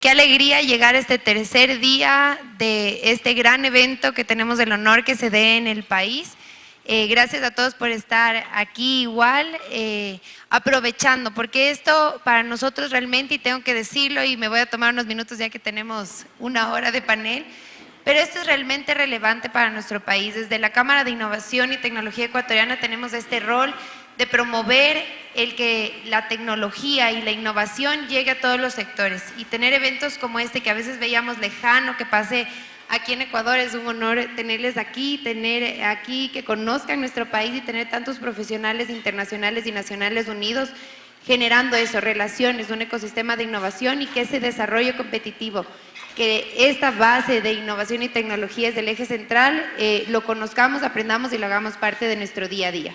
Qué alegría llegar a este tercer día de este gran evento que tenemos el honor que se dé en el país. Gracias a todos por estar aquí igual, aprovechando, porque esto para nosotros realmente, y tengo que decirlo, y me voy a tomar unos minutos ya que tenemos una hora de panel, pero esto es realmente relevante para nuestro país. Desde la Cámara de Innovación y Tecnología Ecuatoriana tenemos este rol de promover el que la tecnología y la innovación llegue a todos los sectores, y tener eventos como este que a veces veíamos lejano que pase aquí en Ecuador. Es un honor tenerles aquí, tener aquí que conozcan nuestro país y tener tantos profesionales internacionales y nacionales unidos generando eso, relaciones, un ecosistema de innovación, y que ese desarrollo competitivo, que esta base de innovación y tecnología es del eje central, lo conozcamos, aprendamos y lo hagamos parte de nuestro día a día.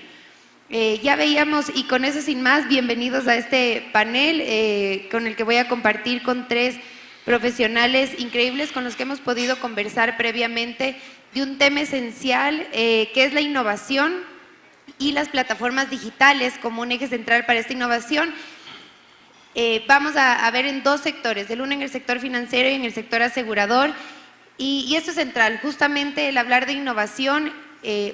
Ya veíamos, y con eso sin más, bienvenidos a este panel con el que voy a compartir con tres profesionales increíbles con los que hemos podido conversar previamente de un tema esencial que es la innovación y las plataformas digitales como un eje central para esta innovación. Vamos a ver en dos sectores, el uno en el sector financiero y en el sector asegurador, y esto es central, justamente el hablar de innovación.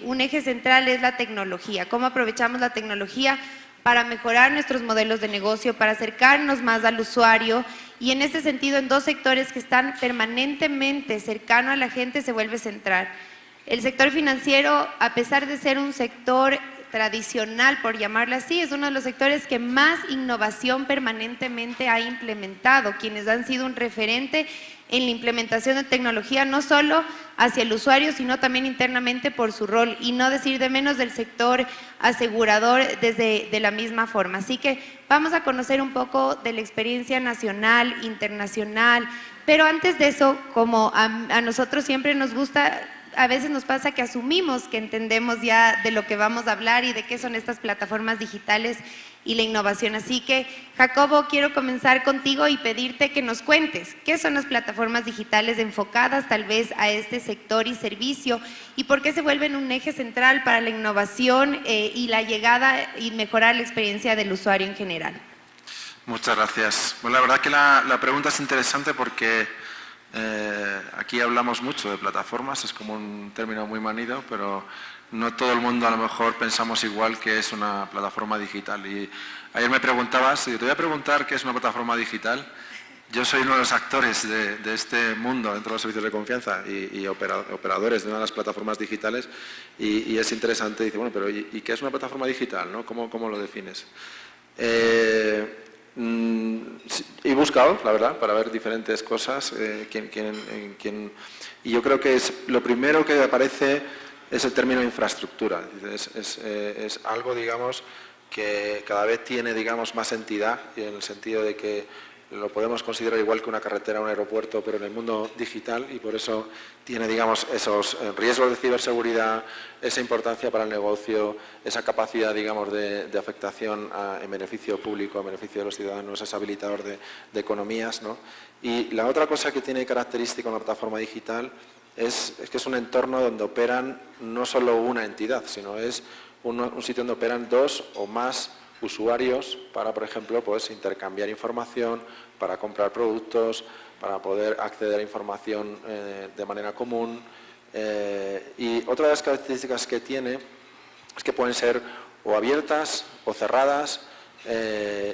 Un eje central es la tecnología, cómo aprovechamos la tecnología para mejorar nuestros modelos de negocio, para acercarnos más al usuario, y en ese sentido en dos sectores que están permanentemente cercanos a la gente se vuelve central. El sector financiero, a pesar de ser un sector tradicional, por llamarlo así, es uno de los sectores que más innovación permanentemente ha implementado, quienes han sido un referente en la implementación de tecnología, no solo hacia el usuario, sino también internamente por su rol, y no decir de menos del sector asegurador de la misma forma. Así que vamos a conocer un poco de la experiencia nacional, internacional, pero antes de eso, como a nosotros siempre nos gusta, a veces nos pasa que asumimos que entendemos ya de lo que vamos a hablar y de qué son estas plataformas digitales y la innovación. Así que, Jacobo, quiero comenzar contigo y pedirte que nos cuentes qué son las plataformas digitales enfocadas tal vez a este sector y servicio, y por qué se vuelven un eje central para la innovación y la llegada y mejorar la experiencia del usuario en general. Muchas gracias. Bueno, la verdad que la pregunta es interesante porque aquí hablamos mucho de plataformas, es como un término muy manido, pero no todo el mundo a lo mejor pensamos igual que es una plataforma digital. Y ayer me preguntabas, y te voy a preguntar qué es una plataforma digital. Yo soy uno de los actores de este mundo dentro de los servicios de confianza y operadores de una de las plataformas digitales, y es interesante. Dice, bueno, pero ¿y qué es una plataforma digital, ¿no? ¿Cómo lo defines? He buscado, la verdad, para ver diferentes cosas, y yo creo que lo primero que aparece es el término infraestructura. Es algo, digamos, que cada vez tiene, digamos, más entidad, y en el sentido de que lo podemos considerar igual que una carretera o un aeropuerto, pero en el mundo digital, y por eso tiene, digamos, esos riesgos de ciberseguridad, esa importancia para el negocio, esa capacidad, digamos, de afectación en beneficio público, en beneficio de los ciudadanos, es habilitador de economías, ¿no? Y la otra cosa que tiene característica una plataforma digital es que es un entorno donde operan no solo una entidad, sino es un sitio donde operan dos o más usuarios para, por ejemplo, pues intercambiar información, para comprar productos, para poder acceder a información de manera común. Y otra de las características que tiene es que pueden ser o abiertas o cerradas,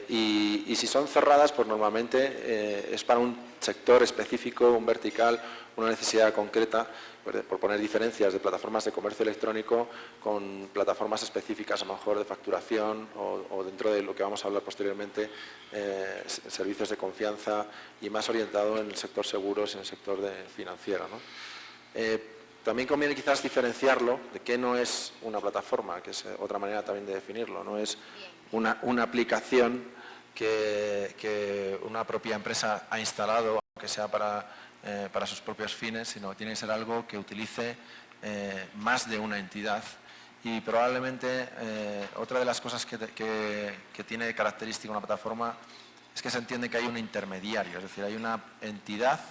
y si son cerradas, pues normalmente es para un sector específico, un vertical, una necesidad concreta, por poner diferencias de plataformas de comercio electrónico con plataformas específicas, a lo mejor de facturación o dentro de lo que vamos a hablar posteriormente, servicios de confianza, y más orientado en el sector seguros y en el sector financiero, ¿no? También conviene quizás diferenciarlo de qué no es una plataforma, que es otra manera también de definirlo. No es una aplicación que una propia empresa ha instalado, aunque sea para sus propios fines, sino que tiene que ser algo que utilice más de una entidad. Y probablemente otra de las cosas que tiene de característica una plataforma es que se entiende que hay un intermediario, es decir, hay una entidad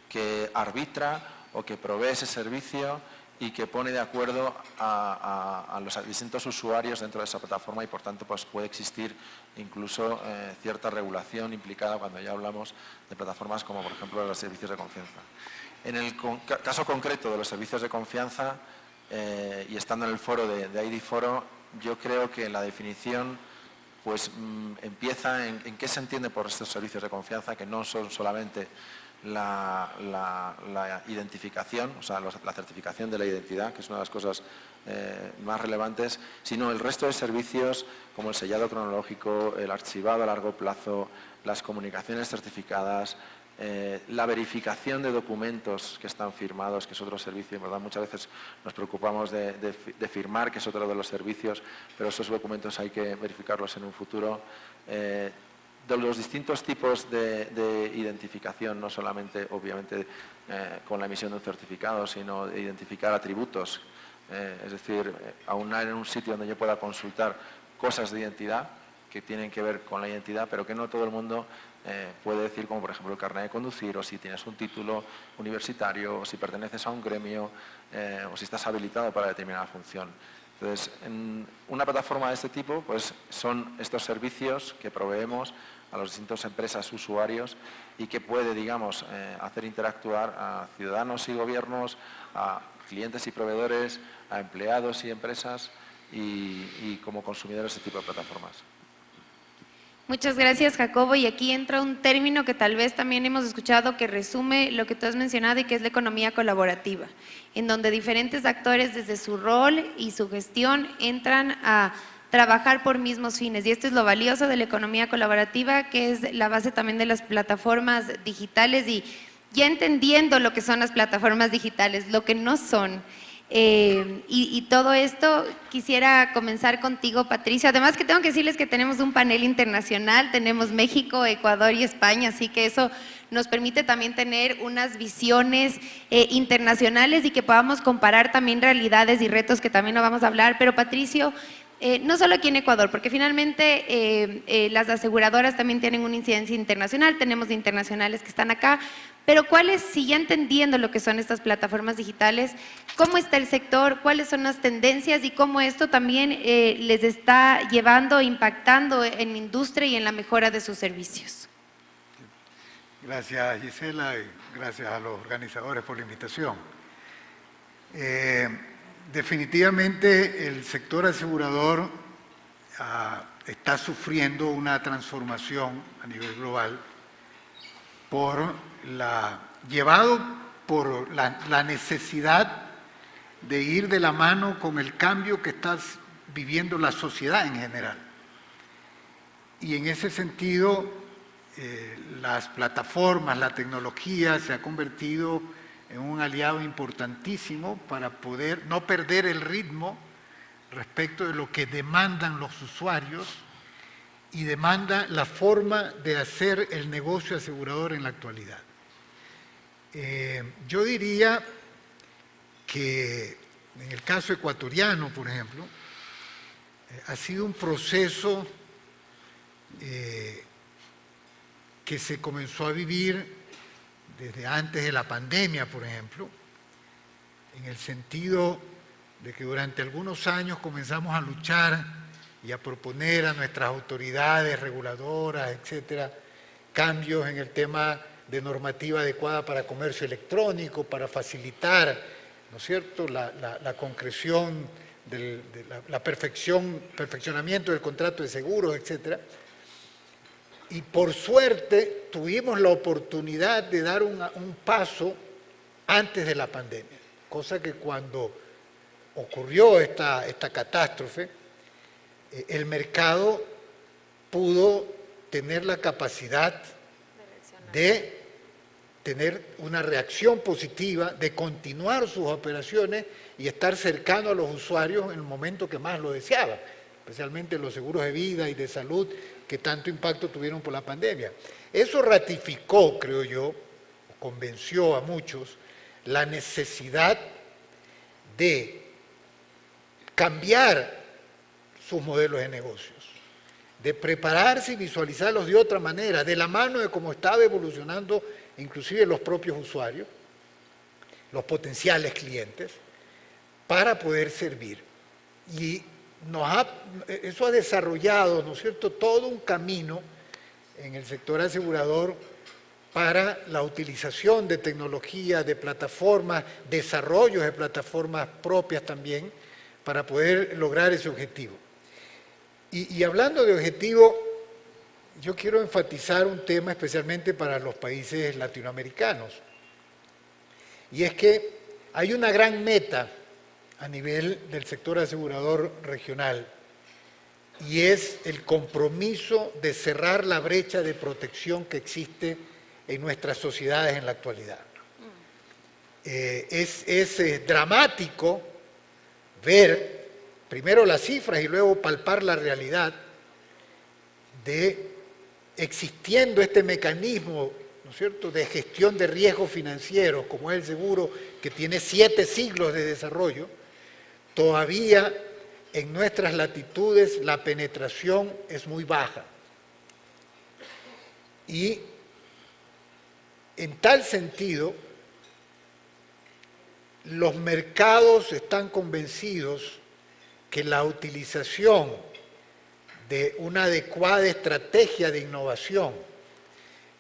que arbitra o que provee ese servicio y que pone de acuerdo a los distintos usuarios dentro de esa plataforma y por tanto pues puede existir incluso cierta regulación implicada cuando ya hablamos de plataformas como por ejemplo los servicios de confianza. En el caso concreto de los servicios de confianza y estando en el foro de ID Foro, yo creo que la definición pues empieza en qué se entiende por estos servicios de confianza, que no son solamente la identificación, o sea, la certificación de la identidad, que es una de las cosas más relevantes, sino el resto de servicios como el sellado cronológico, el archivado a largo plazo, las comunicaciones certificadas, la verificación de documentos que están firmados, que es otro servicio, ¿verdad? Muchas veces nos preocupamos de firmar, que es otro de los servicios, pero esos documentos hay que verificarlos en un futuro. De los distintos tipos de identificación, no solamente obviamente con la emisión de un certificado, sino de identificar atributos, es decir, aunar en un sitio donde yo pueda consultar cosas de identidad que tienen que ver con la identidad, pero que no todo el mundo puede decir, como por ejemplo el carnet de conducir, o si tienes un título universitario, o si perteneces a un gremio, o si estás habilitado para determinada función. Entonces, en una plataforma de este tipo, pues son estos servicios que proveemos a las distintas empresas usuarios y que puede, digamos, hacer interactuar a ciudadanos y gobiernos, a clientes y proveedores, a empleados y empresas y como consumidores de este tipo de plataformas. Muchas gracias, Jacobo. Y aquí entra un término que tal vez también hemos escuchado que resume lo que tú has mencionado y que es la economía colaborativa, en donde diferentes actores desde su rol y su gestión entran a trabajar por mismos fines. Y esto es lo valioso de la economía colaborativa, que es la base también de las plataformas digitales y ya entendiendo lo que son las plataformas digitales, lo que no son. Y todo esto, quisiera comenzar contigo, Patricio. Además que tengo que decirles que tenemos un panel internacional, tenemos México, Ecuador y España, así que eso nos permite también tener unas visiones internacionales y que podamos comparar también realidades y retos que también lo vamos a hablar. Pero Patricio, no solo aquí en Ecuador, porque finalmente las aseguradoras también tienen una incidencia internacional, tenemos internacionales que están acá, pero si ya entendiendo lo que son estas plataformas digitales, ¿cómo está el sector? ¿Cuáles son las tendencias? Y cómo esto también les está llevando, impactando en la industria y en la mejora de sus servicios. Gracias, Gisela, y gracias a los organizadores por la invitación. Definitivamente el sector asegurador está sufriendo una transformación a nivel global llevado por la necesidad de ir de la mano con el cambio que está viviendo la sociedad en general. Y en ese sentido, las plataformas, la tecnología se ha convertido en un aliado importantísimo para poder no perder el ritmo respecto de lo que demandan los usuarios y demanda la forma de hacer el negocio asegurador en la actualidad. Yo diría que en el caso ecuatoriano, por ejemplo, ha sido un proceso que se comenzó a vivir desde antes de la pandemia, por ejemplo, en el sentido de que durante algunos años comenzamos a luchar y a proponer a nuestras autoridades reguladoras, etcétera, cambios en el tema de normativa adecuada para comercio electrónico, para facilitar, ¿no es cierto?, la concreción, perfeccionamiento del contrato de seguros, etcétera. Y por suerte tuvimos la oportunidad de dar un paso antes de la pandemia, cosa que cuando ocurrió esta catástrofe, el mercado pudo tener la capacidad de tener una reacción positiva, de continuar sus operaciones y estar cercano a los usuarios en el momento que más lo deseaban, especialmente los seguros de vida y de salud que tanto impacto tuvieron por la pandemia. Eso ratificó, creo yo, convenció a muchos, la necesidad de cambiar sus modelos de negocios, de prepararse y visualizarlos de otra manera, de la mano de cómo estaba evolucionando inclusive los propios usuarios, los potenciales clientes, para poder servir. Y eso ha desarrollado, ¿no es cierto?, todo un camino en el sector asegurador para la utilización de tecnología, de plataformas, desarrollos de plataformas propias también, para poder lograr ese objetivo. Y hablando de objetivo, yo quiero enfatizar un tema especialmente para los países latinoamericanos. Y es que hay una gran meta a nivel del sector asegurador regional, y es el compromiso de cerrar la brecha de protección que existe en nuestras sociedades en la actualidad. Es dramático ver primero las cifras y luego palpar la realidad de existiendo este mecanismo, ¿no es cierto?, de gestión de riesgos financieros, como es el seguro, que tiene 7 siglos de desarrollo. Todavía en nuestras latitudes la penetración es muy baja. Y en tal sentido, los mercados están convencidos que la utilización de una adecuada estrategia de innovación,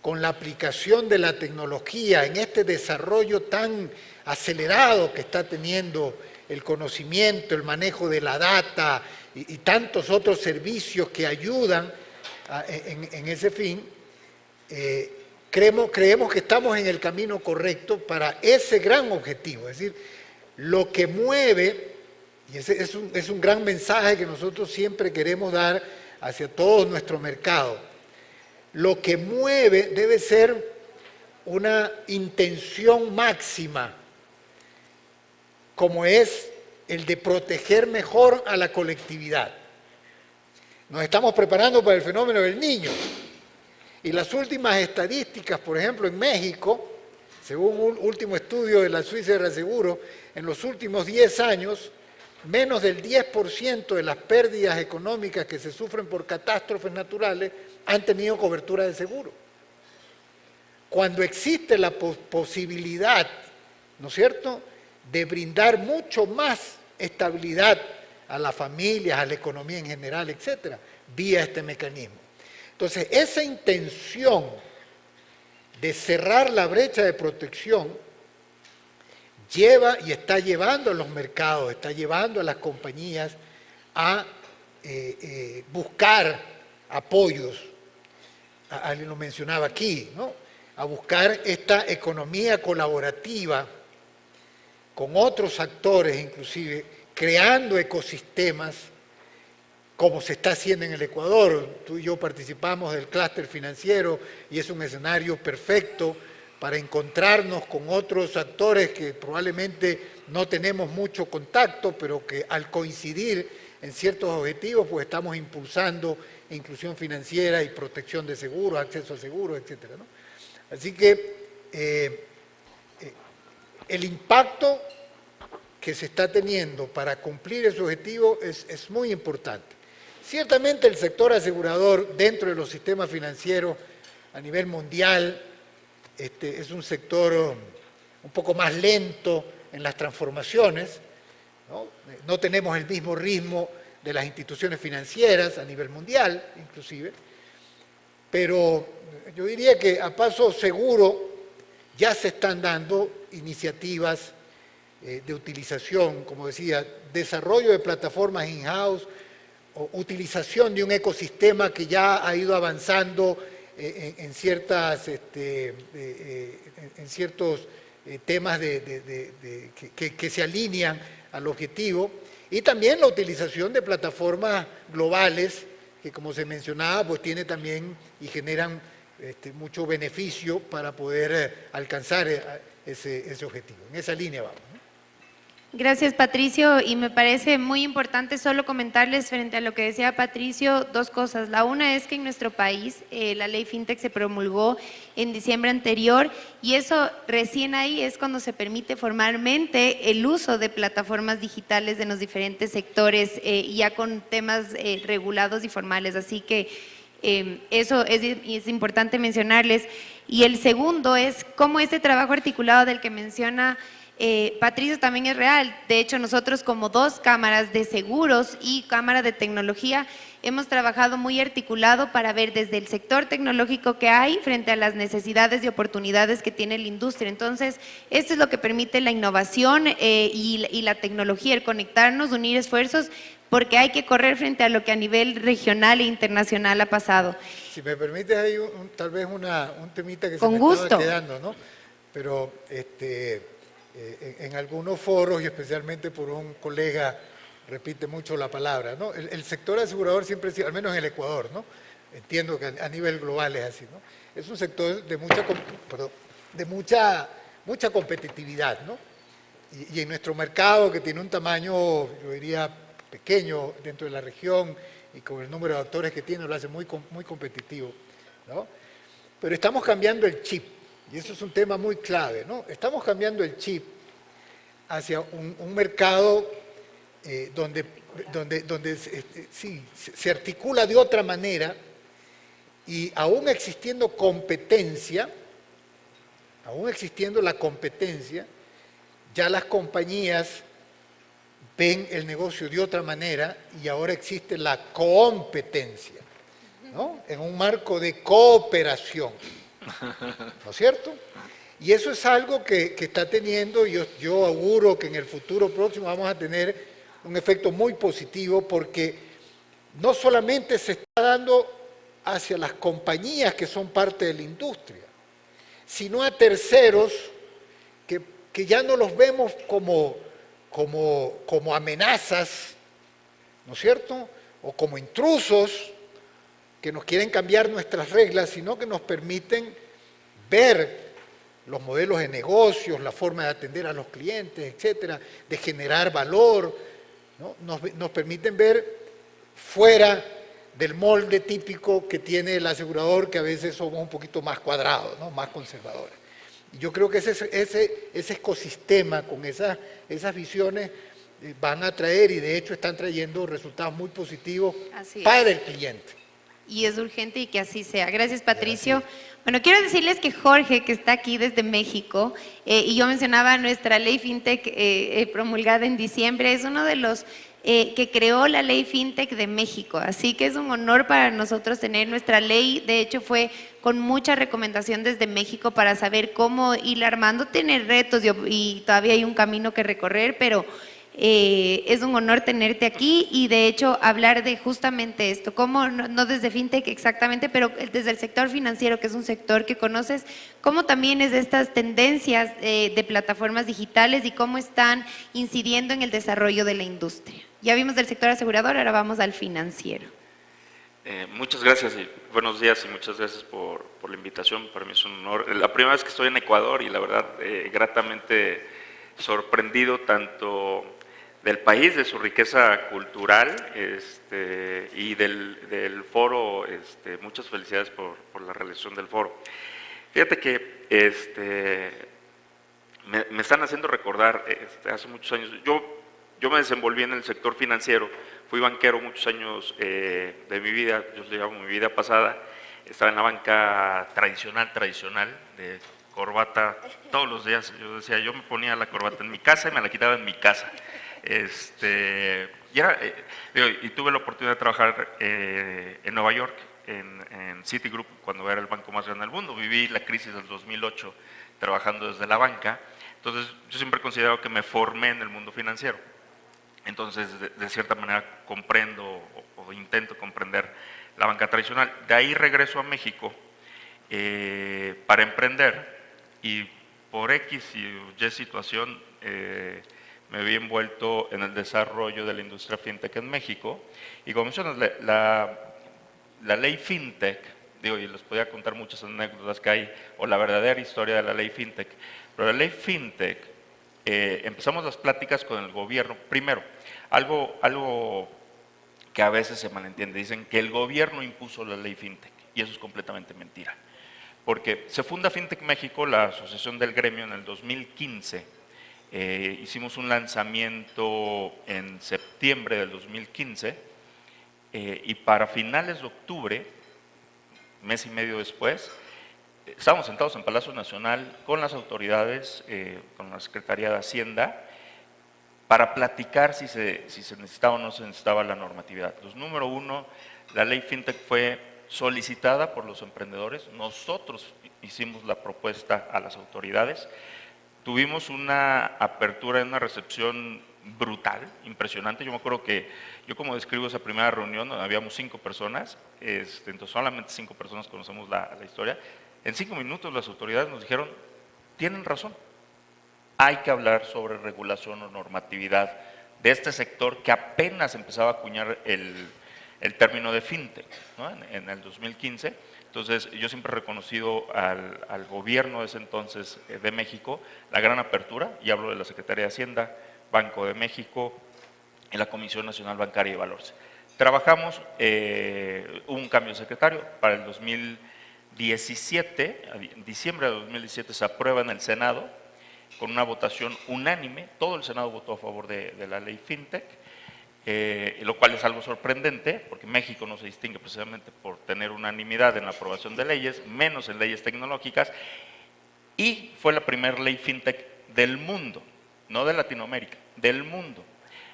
con la aplicación de la tecnología en este desarrollo tan acelerado que está teniendo el conocimiento, el manejo de la data y tantos otros servicios que ayudan en ese fin, creemos que estamos en el camino correcto para ese gran objetivo. Es decir, lo que mueve, y ese es un gran mensaje que nosotros siempre queremos dar hacia todo nuestro mercado, lo que mueve debe ser una intención máxima, como es el de proteger mejor a la colectividad. Nos estamos preparando para el fenómeno del Niño. Y las últimas estadísticas, por ejemplo, en México, según un último estudio de la Suiza de Reaseguro, en los últimos 10 años, menos del 10% de las pérdidas económicas que se sufren por catástrofes naturales han tenido cobertura de seguro. Cuando existe la posibilidad, ¿no es cierto?, de brindar mucho más estabilidad a las familias, a la economía en general, etcétera, vía este mecanismo. Entonces, esa intención de cerrar la brecha de protección lleva y está llevando a los mercados, está llevando a las compañías a buscar apoyos, alguien lo mencionaba aquí, ¿no?, a buscar esta economía colaborativa con otros actores, inclusive creando ecosistemas, como se está haciendo en el Ecuador. Tú y yo participamos del clúster financiero y es un escenario perfecto para encontrarnos con otros actores que probablemente no tenemos mucho contacto, pero que al coincidir en ciertos objetivos, pues estamos impulsando inclusión financiera y protección de seguros, acceso a seguros, etcétera, ¿no? Así que el impacto que se está teniendo para cumplir ese objetivo es muy importante. Ciertamente el sector asegurador dentro de los sistemas financieros a nivel mundial es un sector un poco más lento en las transformaciones, ¿no? No tenemos el mismo ritmo de las instituciones financieras a nivel mundial, inclusive, pero yo diría que a paso seguro ya se están dando iniciativas de utilización, como decía, desarrollo de plataformas in-house, o utilización de un ecosistema que ya ha ido avanzando en ciertos temas que se alinean al objetivo, y también la utilización de plataformas globales que, como se mencionaba, pues tiene también y generan mucho beneficio para poder alcanzar ese objetivo. En esa línea vamos, ¿no? Gracias, Patricio, y me parece muy importante solo comentarles frente a lo que decía Patricio 2 cosas. La una es que en nuestro país la ley FinTech se promulgó en diciembre anterior y eso recién ahí es cuando se permite formalmente el uso de plataformas digitales en los diferentes sectores ya con temas regulados y formales, así que eso es importante mencionarles. Y el segundo es cómo este trabajo articulado del que menciona Patricio, también es real. De hecho, nosotros como dos cámaras de seguros y cámara de tecnología hemos trabajado muy articulado para ver desde el sector tecnológico que hay frente a las necesidades y oportunidades que tiene la industria. Entonces, esto es lo que permite la innovación y la tecnología, el conectarnos, unir esfuerzos, porque hay que correr frente a lo que a nivel regional e internacional ha pasado. Si me permites, hay tal vez un temita que Con se me gusto. estaba quedando, ¿no? Pero en algunos foros, y especialmente por un colega, repite mucho la palabra, ¿no? El sector asegurador siempre ha sido, al menos en el Ecuador, ¿no? Entiendo que a nivel global es así, ¿no? Es un sector de mucha competitividad, ¿no? Y en nuestro mercado, que tiene un tamaño, yo diría, pequeño dentro de la región, y con el número de actores que tiene, lo hace muy competitivo, ¿no? Pero estamos cambiando el chip, y eso es un tema muy clave, ¿no? Estamos cambiando el chip hacia un mercado donde se articula de otra manera, y aún existiendo competencia, aún existiendo la competencia, ya las compañías ven el negocio de otra manera y ahora existe la competencia, ¿no? En un marco de cooperación, ¿no es cierto? Y eso es algo que está teniendo, yo auguro que en el futuro próximo vamos a tener un efecto muy positivo, porque no solamente se está dando hacia las compañías que son parte de la industria, sino a terceros que ya no los vemos como amenazas, ¿no es cierto?, o como intrusos que nos quieren cambiar nuestras reglas, sino que nos permiten ver los modelos de negocios, la forma de atender a los clientes, etcétera, de generar valor, ¿no? Nos permiten ver fuera del molde típico que tiene el asegurador, que a veces somos un poquito más cuadrados, ¿no?, más conservadores. Yo creo que ese ecosistema con esas visiones van a traer, y de hecho están trayendo resultados muy positivos para el cliente. Y es urgente y que así sea. Gracias, Patricio. Bueno, quiero decirles que Jorge, que está aquí desde México, y yo mencionaba nuestra ley FinTech promulgada en diciembre, es uno de los que creó la ley FinTech de México. Así que es un honor para nosotros tener nuestra ley. De hecho, fue con mucha recomendación desde México para saber cómo ir armando. Tiene retos y todavía hay un camino que recorrer, pero es un honor tenerte aquí y de hecho hablar de justamente esto, cómo, no desde FinTech exactamente, pero desde el sector financiero, que es un sector que conoces, cómo también es de estas tendencias de plataformas digitales y cómo están incidiendo en el desarrollo de la industria. Ya vimos del sector asegurador, ahora vamos al financiero. Muchas gracias y buenos días, y muchas gracias por la invitación. Para mí es un honor. La primera vez que estoy en Ecuador y la verdad gratamente sorprendido tanto del país, de su riqueza cultural y del foro. Muchas felicidades por la realización del foro. Fíjate que me están haciendo recordar hace muchos años. Yo me desenvolví en el sector financiero, fui banquero muchos años de mi vida, yo le llamo mi vida pasada. Estaba en la banca tradicional, de corbata todos los días. Yo decía, yo me ponía la corbata en mi casa y me la quitaba en mi casa. Y tuve la oportunidad de trabajar en Nueva York, en Citigroup, cuando era el banco más grande del mundo. Viví la crisis del 2008 trabajando desde la banca. Entonces, yo siempre he considerado que me formé en el mundo financiero. Entonces, de cierta manera, comprendo o intento comprender la banca tradicional. De ahí regreso a México para emprender, y por X y Y situación me vi envuelto en el desarrollo de la industria fintech en México. Y como mencionas, la ley fintech, y les podía contar muchas anécdotas que hay, o la verdadera historia de la ley fintech, pero la ley fintech, empezamos las pláticas con el gobierno. Primero, algo que a veces se malentiende, dicen que el gobierno impuso la ley fintech, y eso es completamente mentira. Porque se funda FinTech México, la asociación del gremio, en el 2015, hicimos un lanzamiento en septiembre del 2015, y para finales de octubre, mes y medio después, estábamos sentados en Palacio Nacional con las autoridades, con la Secretaría de Hacienda, para platicar si se necesitaba o no se necesitaba la normatividad. Entonces, número uno, la ley FinTech fue solicitada por los emprendedores, nosotros hicimos la propuesta a las autoridades, tuvimos una apertura y una recepción brutal, impresionante. Yo me acuerdo que yo, como describo esa primera reunión, donde habíamos 5 personas, entonces solamente 5 personas conocemos la historia. En 5 minutos las autoridades nos dijeron, tienen razón, hay que hablar sobre regulación o normatividad de este sector que apenas empezaba a acuñar el término de fintech, ¿no? en el 2015. Entonces, yo siempre he reconocido al gobierno de ese entonces de México la gran apertura, y hablo de la Secretaría de Hacienda, Banco de México y la Comisión Nacional Bancaria y Valores. Trabajamos, hubo un cambio de secretario para el 2017, en diciembre de 2017 se aprueba en el Senado con una votación unánime, todo el Senado votó a favor de la ley FinTech, lo cual es algo sorprendente, porque México no se distingue precisamente por tener unanimidad en la aprobación de leyes, menos en leyes tecnológicas, y fue la primera ley FinTech del mundo, no de Latinoamérica, del mundo.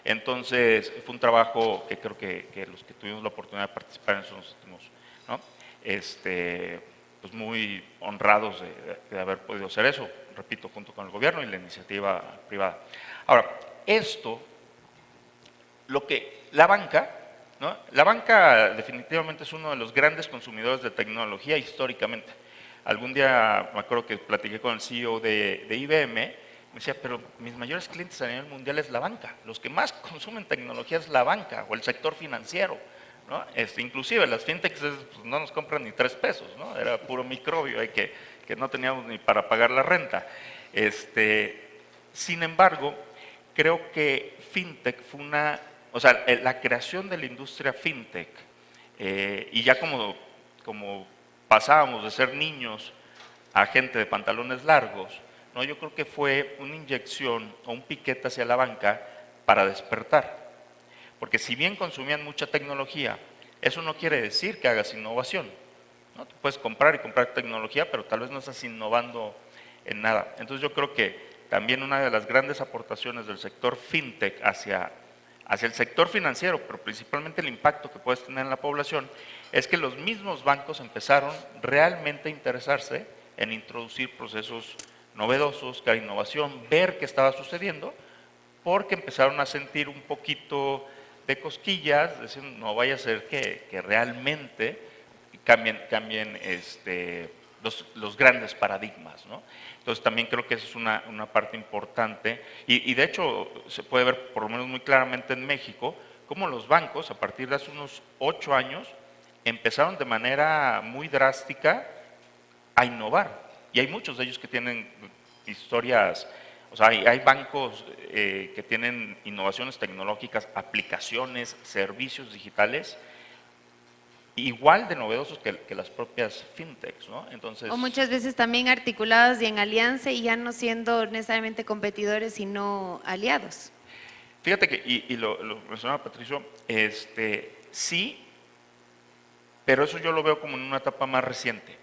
Entonces, fue un trabajo que creo que los que tuvimos la oportunidad de participar en eso nos sentimos, ¿no? Pues muy honrados de haber podido hacer eso, repito, junto con el gobierno y la iniciativa privada. Ahora, esto, lo que la banca, ¿no? La banca definitivamente es uno de los grandes consumidores de tecnología históricamente. Algún día me acuerdo que platiqué con el CEO de IBM, me decía, pero mis mayores clientes a nivel mundial es la banca, los que más consumen tecnología es la banca o el sector financiero, ¿no? Inclusive las fintechs pues, no nos compran ni 3 pesos, ¿no? Era puro microbio que no teníamos ni para pagar la renta. Sin embargo, creo que fintech fue la creación de la industria fintech, y ya como pasábamos de ser niños a gente de pantalones largos, ¿no? Yo creo que fue una inyección o un piquete hacia la banca para despertar. Porque si bien consumían mucha tecnología, eso no quiere decir que hagas innovación, ¿no? Tú puedes comprar y comprar tecnología, pero tal vez no estás innovando en nada. Entonces yo creo que también una de las grandes aportaciones del sector fintech hacia el sector financiero, pero principalmente el impacto que puedes tener en la población, es que los mismos bancos empezaron realmente a interesarse en introducir procesos novedosos, crear innovación, ver qué estaba sucediendo, porque empezaron a sentir un poquito de cosquillas, decir, no vaya a ser que realmente cambien los grandes paradigmas, ¿no? Entonces también creo que esa es una parte importante y de hecho se puede ver por lo menos muy claramente en México cómo los bancos a partir de hace unos 8 años empezaron de manera muy drástica a innovar, y hay muchos de ellos que tienen historias, o sea, hay bancos que tienen innovaciones tecnológicas, aplicaciones, servicios digitales igual de novedosos que las propias fintechs, ¿no? Entonces, O muchas veces también articulados y en alianza y ya no siendo necesariamente competidores, sino aliados. fíjate que, y lo mencionaba Patricio, sí, pero eso yo lo veo como en una etapa más reciente,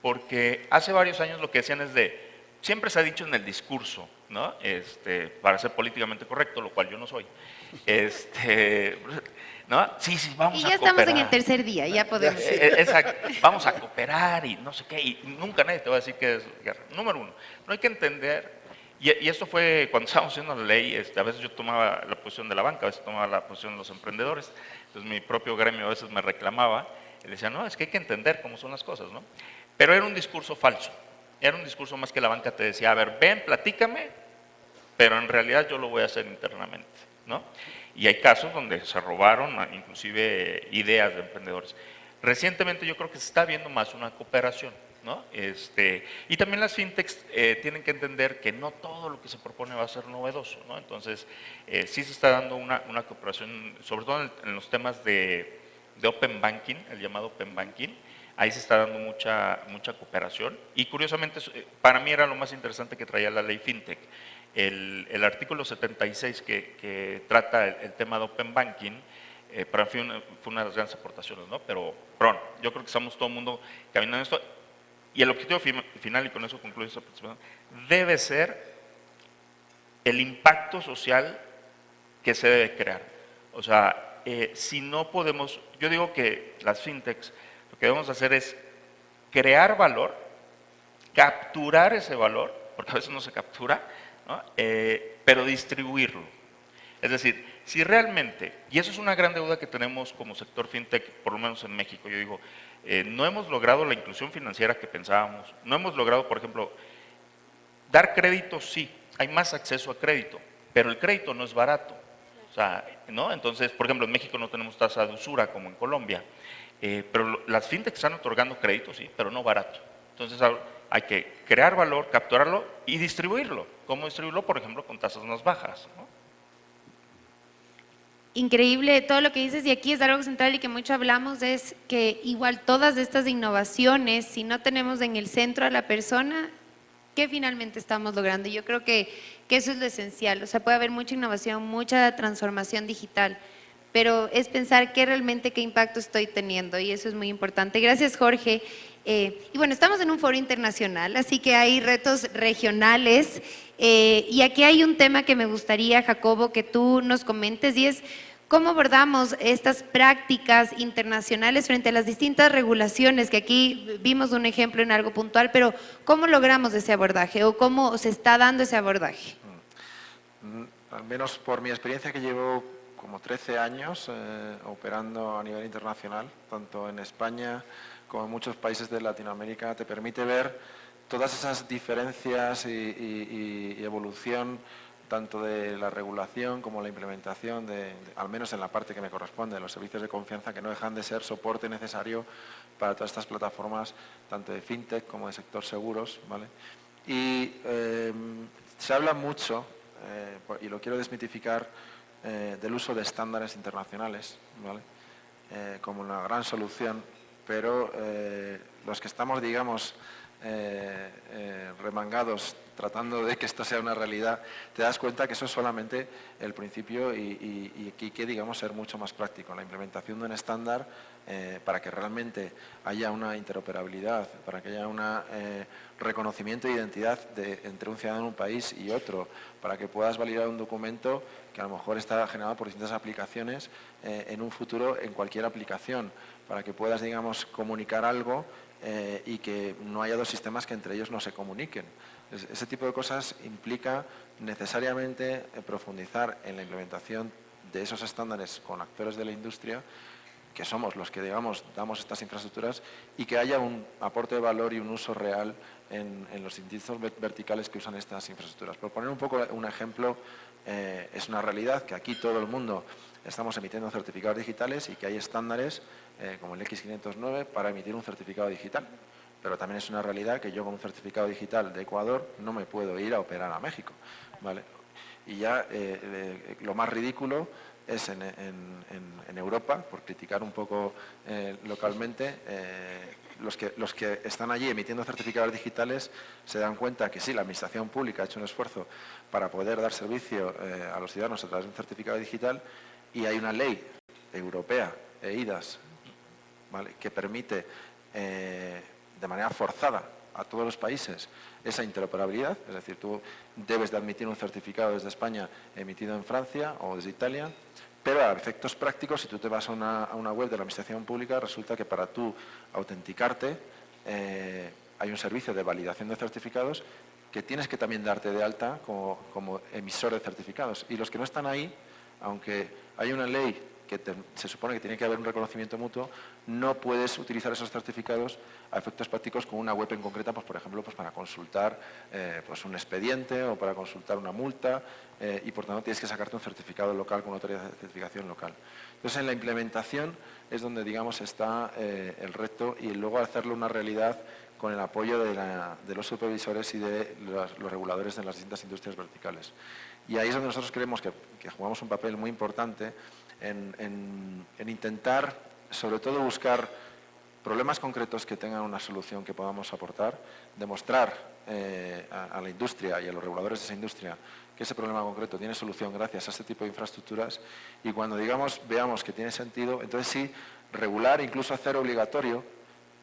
porque hace varios años lo que decían es siempre se ha dicho en el discurso, ¿no? Para ser políticamente correcto, lo cual yo no soy, ¿no? Sí, vamos a cooperar. Y ya estamos en el tercer día, ya podemos ir. Exacto, vamos a cooperar y no sé qué, y nunca nadie te va a decir que es guerra. Número uno, no hay que entender, y esto fue cuando estábamos haciendo la ley, a veces yo tomaba la posición de la banca, a veces tomaba la posición de los emprendedores, entonces mi propio gremio a veces me reclamaba, y decía, no, es que hay que entender cómo son las cosas, ¿no? Pero era un discurso falso, era un discurso más que la banca te decía, a ver, ven, platícame, pero en realidad yo lo voy a hacer internamente, ¿no? Y hay casos donde se robaron inclusive ideas de emprendedores. Recientemente yo creo que se está viendo más una cooperación, ¿no? Y también las fintechs tienen que entender que no todo lo que se propone va a ser novedoso, ¿no? Entonces, sí se está dando una cooperación, sobre todo en los temas de open banking, el llamado open banking. Ahí se está dando mucha cooperación y curiosamente para mí era lo más interesante que traía la ley FinTech. El artículo 76 que trata el tema de Open Banking, para mí fue una de las grandes aportaciones, ¿no? Pero yo creo que estamos todo el mundo caminando en esto. y el objetivo final, y con eso concluyo esta presentación, debe ser el impacto social que se debe crear. O sea, si no podemos, yo digo que las fintechs lo que debemos hacer es crear valor, capturar ese valor, porque a veces no se captura, ¿no? Pero distribuirlo. Es decir, si realmente, y eso es una gran deuda que tenemos como sector fintech, por lo menos en México, yo digo, no hemos logrado la inclusión financiera que pensábamos, no hemos logrado, por ejemplo, dar crédito, sí, hay más acceso a crédito, pero el crédito no es barato. O sea, ¿no? Entonces, por ejemplo, en México no tenemos tasa de usura como en Colombia, pero las fintechs están otorgando crédito, sí, pero no barato. Entonces, hay que crear valor, capturarlo y distribuirlo. ¿Cómo distribuirlo? Por ejemplo, con tasas más bajas, ¿no? Increíble todo lo que dices, y aquí es algo central y que mucho hablamos, es que igual todas estas innovaciones, si no tenemos en el centro a la persona, ¿qué finalmente estamos logrando? Yo creo que eso es lo esencial. O sea, puede haber mucha innovación, mucha transformación digital, pero es pensar qué impacto estoy teniendo, y eso es muy importante. Gracias, Jorge. Y bueno, estamos en un foro internacional, así que hay retos regionales, y aquí hay un tema que me gustaría, Jacobo, que tú nos comentes, y es cómo abordamos estas prácticas internacionales frente a las distintas regulaciones, que aquí vimos un ejemplo en algo puntual, pero ¿cómo logramos ese abordaje o cómo se está dando ese abordaje? Al menos por mi experiencia, que llevo como 13 años operando a nivel internacional, tanto en España como en muchos países de Latinoamérica, te permite ver todas esas diferencias y evolución, tanto de la regulación como la implementación, al menos en la parte que me corresponde, de los servicios de confianza, que no dejan de ser soporte necesario para todas estas plataformas, tanto de fintech como de sector seguros, ¿vale? Y se habla mucho, y lo quiero desmitificar, del uso de estándares internacionales, ¿vale? Como una gran solución, pero los que estamos, digamos, remangados tratando de que esto sea una realidad, te das cuenta que eso es solamente el principio, y que hay que, digamos, ser mucho más práctico. La implementación de un estándar para que realmente haya una interoperabilidad, para que haya un reconocimiento de identidad entre un ciudadano de un país y otro, para que puedas validar un documento que a lo mejor está generado por distintas aplicaciones, en un futuro en cualquier aplicación, para que puedas, digamos, comunicar algo y que no haya dos sistemas que entre ellos no se comuniquen. Ese tipo de cosas implica necesariamente profundizar en la implementación de esos estándares con actores de la industria, que somos los que, digamos, damos estas infraestructuras, y que haya un aporte de valor y un uso real en los distintos verticales que usan estas infraestructuras. Por poner un poco un ejemplo, es una realidad que aquí todo el mundo estamos emitiendo certificados digitales y que hay estándares como el X509 para emitir un certificado digital. Pero también es una realidad que yo con un certificado digital de Ecuador no me puedo ir a operar a México, ¿vale? Y ya lo más ridículo es en Europa, por criticar un poco localmente, los que están allí emitiendo certificados digitales se dan cuenta que sí, la administración pública ha hecho un esfuerzo para poder dar servicio a los ciudadanos a través de un certificado digital, y hay una ley europea, EIDAS, ¿vale?, que permite de manera forzada a todos los países esa interoperabilidad. Es decir, tú debes de admitir un certificado desde España emitido en Francia o desde Italia, pero a efectos prácticos, si tú te vas a una web de la administración pública, resulta que para tú autenticarte hay un servicio de validación de certificados que tienes que también darte de alta como emisor de certificados. Y los que no están ahí, aunque hay una ley que se supone que tiene que haber un reconocimiento mutuo, no puedes utilizar esos certificados a efectos prácticos con una web en concreta, pues por ejemplo, pues para consultar pues un expediente o para consultar una multa, y por tanto tienes que sacarte un certificado local con una autoridad de certificación local. Entonces, en la implementación es donde, digamos, está el reto, y luego hacerlo una realidad con el apoyo de los supervisores y de los reguladores de las distintas industrias verticales. Y ahí es donde nosotros creemos que jugamos un papel muy importante en intentar, sobre todo, buscar problemas concretos que tengan una solución que podamos aportar, demostrar a la industria y a los reguladores de esa industria que ese problema concreto tiene solución gracias a este tipo de infraestructuras, y cuando, digamos, veamos que tiene sentido, entonces sí, regular, incluso hacer obligatorio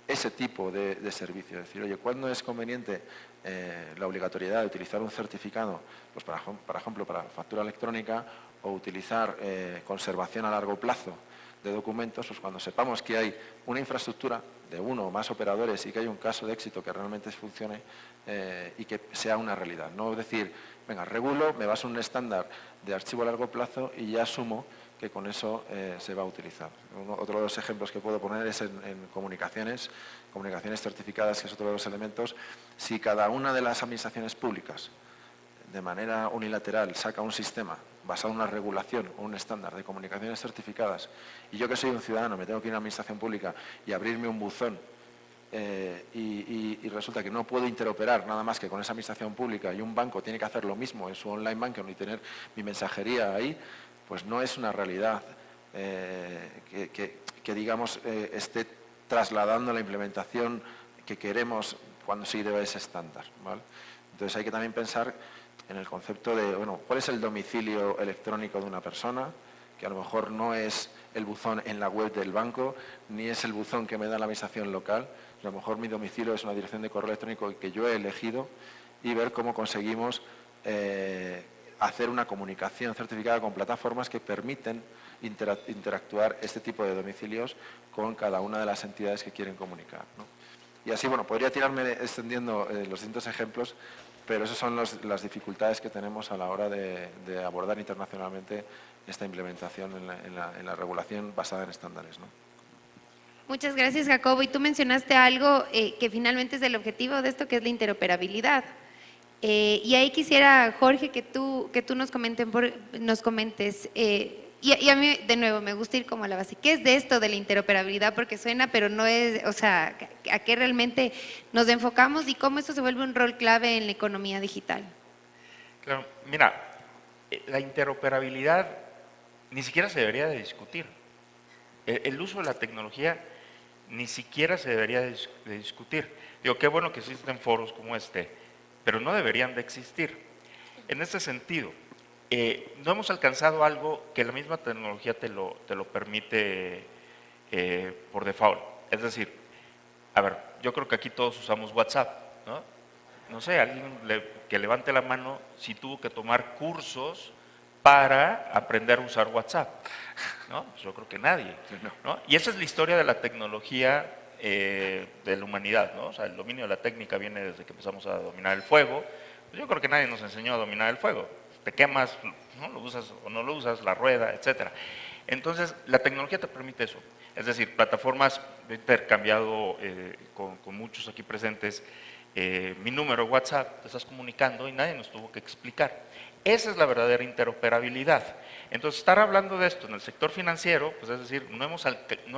ese tipo de servicio. Es decir, oye, ¿cuándo es conveniente la obligatoriedad de utilizar un certificado, pues por ejemplo, para factura electrónica, o utilizar conservación a largo plazo de documentos? Pues cuando sepamos que hay una infraestructura de uno o más operadores y que hay un caso de éxito que realmente funcione y que sea una realidad. No decir, venga, regulo, me vas a un estándar de archivo a largo plazo y ya asumo que con eso se va a utilizar. Otro de los ejemplos que puedo poner es en comunicaciones certificadas, que es otro de los elementos. Si cada una de las administraciones públicas de manera unilateral saca un sistema basado en una regulación o un estándar de comunicaciones certificadas, y yo que soy un ciudadano me tengo que ir a una administración pública y abrirme un buzón y resulta que no puedo interoperar nada más que con esa administración pública, y un banco tiene que hacer lo mismo en su online banking y tener mi mensajería ahí, pues no es una realidad que digamos, esté trasladando la implementación que queremos cuando se debe ese estándar, ¿vale? Entonces hay que también pensar en el concepto de, bueno, ¿cuál es el domicilio electrónico de una persona? Que a lo mejor no es el buzón en la web del banco, ni es el buzón que me da la administración local. A lo mejor mi domicilio es una dirección de correo electrónico que yo he elegido, y ver cómo conseguimos hacer una comunicación certificada con plataformas que permiten interactuar este tipo de domicilios con cada una de las entidades que quieren comunicar, ¿no? Y así, bueno, podría tirarme extendiendo los distintos ejemplos, pero esas son las dificultades que tenemos a la hora de abordar internacionalmente esta implementación en la regulación basada en estándares, ¿no? Muchas gracias, Jacobo. Y tú mencionaste algo que finalmente es el objetivo de esto, que es la interoperabilidad. Y ahí quisiera, Jorge, que tú nos comentes. Y a mí, de nuevo, me gusta ir como a la base. ¿Qué es de esto de la interoperabilidad? Porque suena, pero no es, o sea, ¿a qué realmente nos enfocamos y cómo esto se vuelve un rol clave en la economía digital? Claro, mira, la interoperabilidad ni siquiera se debería de discutir. El uso de la tecnología ni siquiera se debería de discutir. Digo, qué bueno que existen foros como este, pero no deberían de existir. En ese sentido, no hemos alcanzado algo que la misma tecnología te lo permite por default. Es decir, a ver, yo creo que aquí todos usamos WhatsApp, ¿no? No sé, alguien que levante la mano si tuvo que tomar cursos para aprender a usar WhatsApp, ¿no? Pues yo creo que nadie, ¿no? Y esa es la historia de la tecnología de la humanidad, ¿no? O sea, el dominio de la técnica viene desde que empezamos a dominar el fuego. Pues yo creo que nadie nos enseñó a dominar el fuego. Te quemas, ¿no? Lo usas o no lo usas, la rueda, etcétera. Entonces, la tecnología te permite eso. Es decir, plataformas, he intercambiado con muchos aquí presentes mi número de WhatsApp, te estás comunicando y nadie nos tuvo que explicar. Esa es la verdadera interoperabilidad. Entonces, estar hablando de esto en el sector financiero, pues es decir, no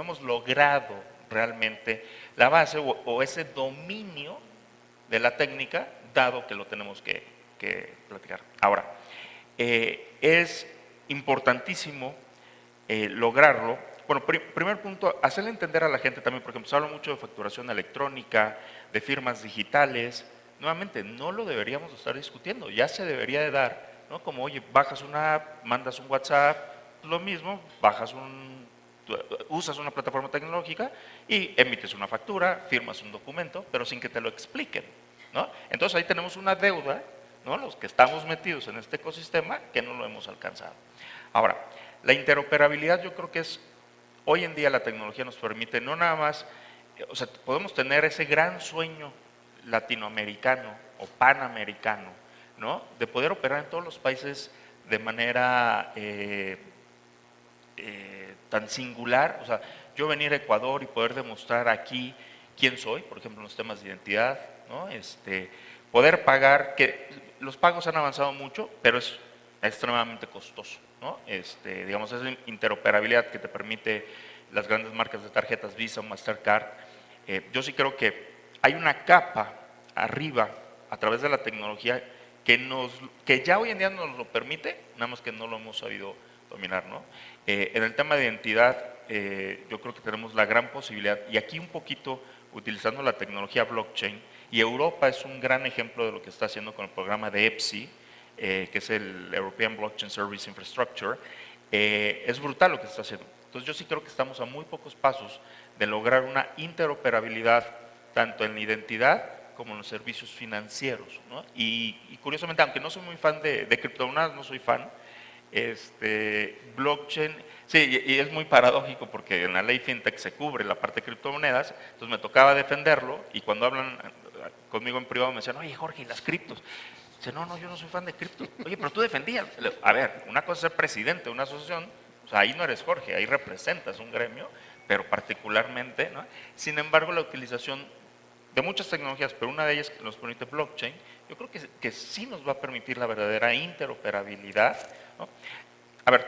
hemos logrado realmente la base o ese dominio de la técnica, dado que lo tenemos que platicar. Ahora, es importantísimo lograrlo. Bueno, primer punto, hacerle entender a la gente también, por ejemplo, se habla mucho de facturación electrónica, de firmas digitales. Nuevamente, no lo deberíamos estar discutiendo, ya se debería de dar, ¿no? Como, oye, bajas una app, mandas un WhatsApp, lo mismo, usas una plataforma tecnológica y emites una factura, firmas un documento, pero sin que te lo expliquen, ¿no? Entonces ahí tenemos una deuda, ¿no? Los que estamos metidos en este ecosistema, que no lo hemos alcanzado. Ahora, la interoperabilidad yo creo que es, hoy en día la tecnología nos permite no nada más, o sea, podemos tener ese gran sueño latinoamericano o panamericano, ¿no? De poder operar en todos los países de manera tan singular. O sea, yo venir a Ecuador y poder demostrar aquí quién soy, por ejemplo, en los temas de identidad, ¿no? Poder pagar, que los pagos han avanzado mucho, pero es extremadamente costoso, ¿no? Digamos, esa interoperabilidad que te permite las grandes marcas de tarjetas Visa, Mastercard. Yo sí creo que hay una capa arriba a través de la tecnología que ya hoy en día nos lo permite, nada más que no lo hemos sabido dominar, ¿no? En el tema de identidad, yo creo que tenemos la gran posibilidad, y aquí un poquito utilizando la tecnología blockchain, y Europa es un gran ejemplo de lo que está haciendo con el programa de EBSI, que es el European Blockchain Service Infrastructure. Es brutal lo que está haciendo. Entonces yo sí creo que estamos a muy pocos pasos de lograr una interoperabilidad tanto en la identidad como en los servicios financieros, ¿no? Y curiosamente, aunque no soy muy fan de criptomonedas, no soy fan, blockchain, sí, y es muy paradójico porque en la ley FinTech se cubre la parte de criptomonedas, entonces me tocaba defenderlo y cuando hablan conmigo en privado me decían, oye Jorge, ¿y las criptos? Dice, no, yo no soy fan de criptos. Oye, pero tú defendías. A ver, una cosa es ser presidente de una asociación, o sea, ahí no eres Jorge, ahí representas un gremio, pero particularmente, ¿no? Sin embargo, la utilización de muchas tecnologías, pero una de ellas que nos permite blockchain, yo creo que sí nos va a permitir la verdadera interoperabilidad, ¿no? A ver,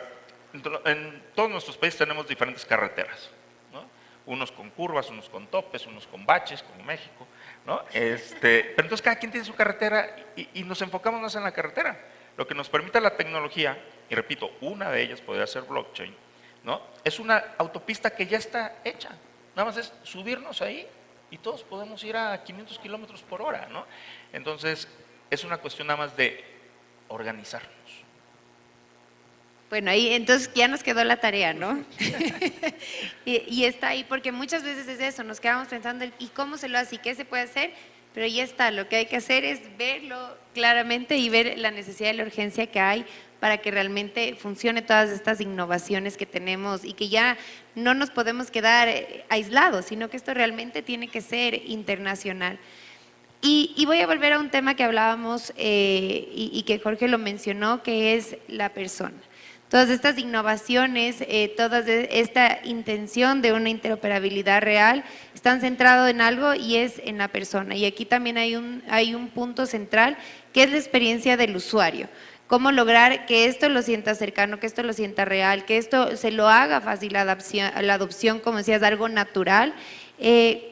en todos nuestros países tenemos diferentes carreteras, ¿no? Unos con curvas, unos con topes, unos con baches, como México, ¿no? Pero entonces cada quien tiene su carretera y nos enfocamos más en la carretera. Lo que nos permite la tecnología, y repito, una de ellas podría ser blockchain, ¿no? Es una autopista que ya está hecha, nada más es subirnos ahí y todos podemos ir a 500 kilómetros por hora, ¿no? Entonces, es una cuestión nada más de organizarnos. Bueno, ahí entonces ya nos quedó la tarea, ¿no? y está ahí, porque muchas veces es eso, nos quedamos pensando, ¿y cómo se lo hace? ¿Y qué se puede hacer? Pero ya está, lo que hay que hacer es verlo claramente y ver la necesidad y la urgencia que hay para que realmente funcione todas estas innovaciones que tenemos y que ya no nos podemos quedar aislados, sino que esto realmente tiene que ser internacional. Y voy a volver a un tema que hablábamos y que Jorge lo mencionó, que es la persona. Todas estas innovaciones, toda esta intención de una interoperabilidad real están centrados en algo y es en la persona. Y aquí también hay un punto central que es la experiencia del usuario. Cómo lograr que esto lo sienta cercano, que esto lo sienta real, que esto se lo haga fácil la adopción, como decías, algo natural.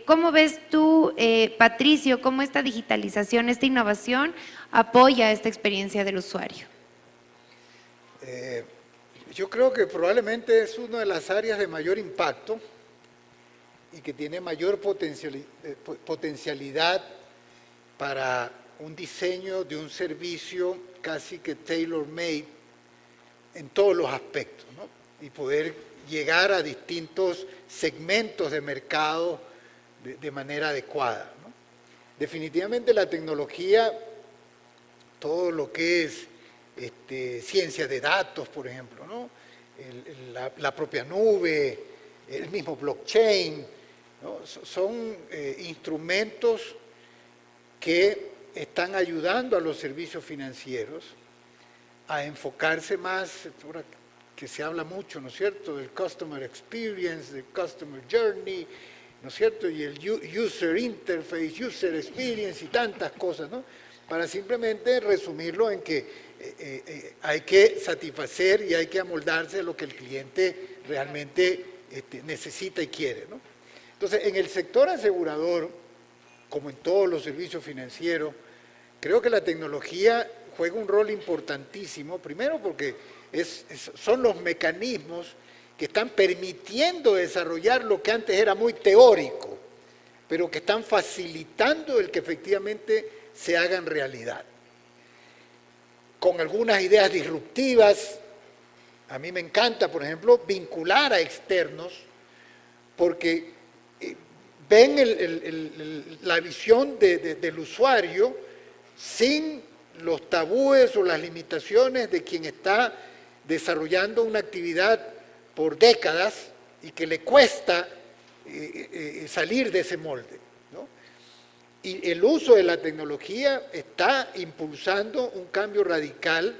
¿Cómo ves tú, Patricio, cómo esta digitalización, esta innovación apoya esta experiencia del usuario? Yo creo que probablemente es una de las áreas de mayor impacto y que tiene mayor potencialidad para un diseño de un servicio casi que tailor-made en todos los aspectos, ¿no? Y poder llegar a distintos segmentos de mercado de manera adecuada, ¿no? Definitivamente la tecnología, todo lo que es ciencia de datos, por ejemplo, ¿no? La propia nube, el mismo blockchain, ¿no? Son instrumentos que están ayudando a los servicios financieros a enfocarse más, ahora que se habla mucho, ¿no es cierto?, del customer experience, del customer journey, ¿no es cierto?, y el user interface, user experience y tantas cosas, ¿no?, para simplemente resumirlo en que hay que satisfacer y hay que amoldarse a lo que el cliente realmente necesita y quiere, ¿no? Entonces, en el sector asegurador, como en todos los servicios financieros, creo que la tecnología juega un rol importantísimo, primero porque son los mecanismos que están permitiendo desarrollar lo que antes era muy teórico, pero que están facilitando el que efectivamente se hagan realidad. Con algunas ideas disruptivas, a mí me encanta, por ejemplo, vincular a externos, porque ven la visión del usuario sin los tabúes o las limitaciones de quien está desarrollando una actividad por décadas y que le cuesta salir de ese molde, ¿no? Y el uso de la tecnología está impulsando un cambio radical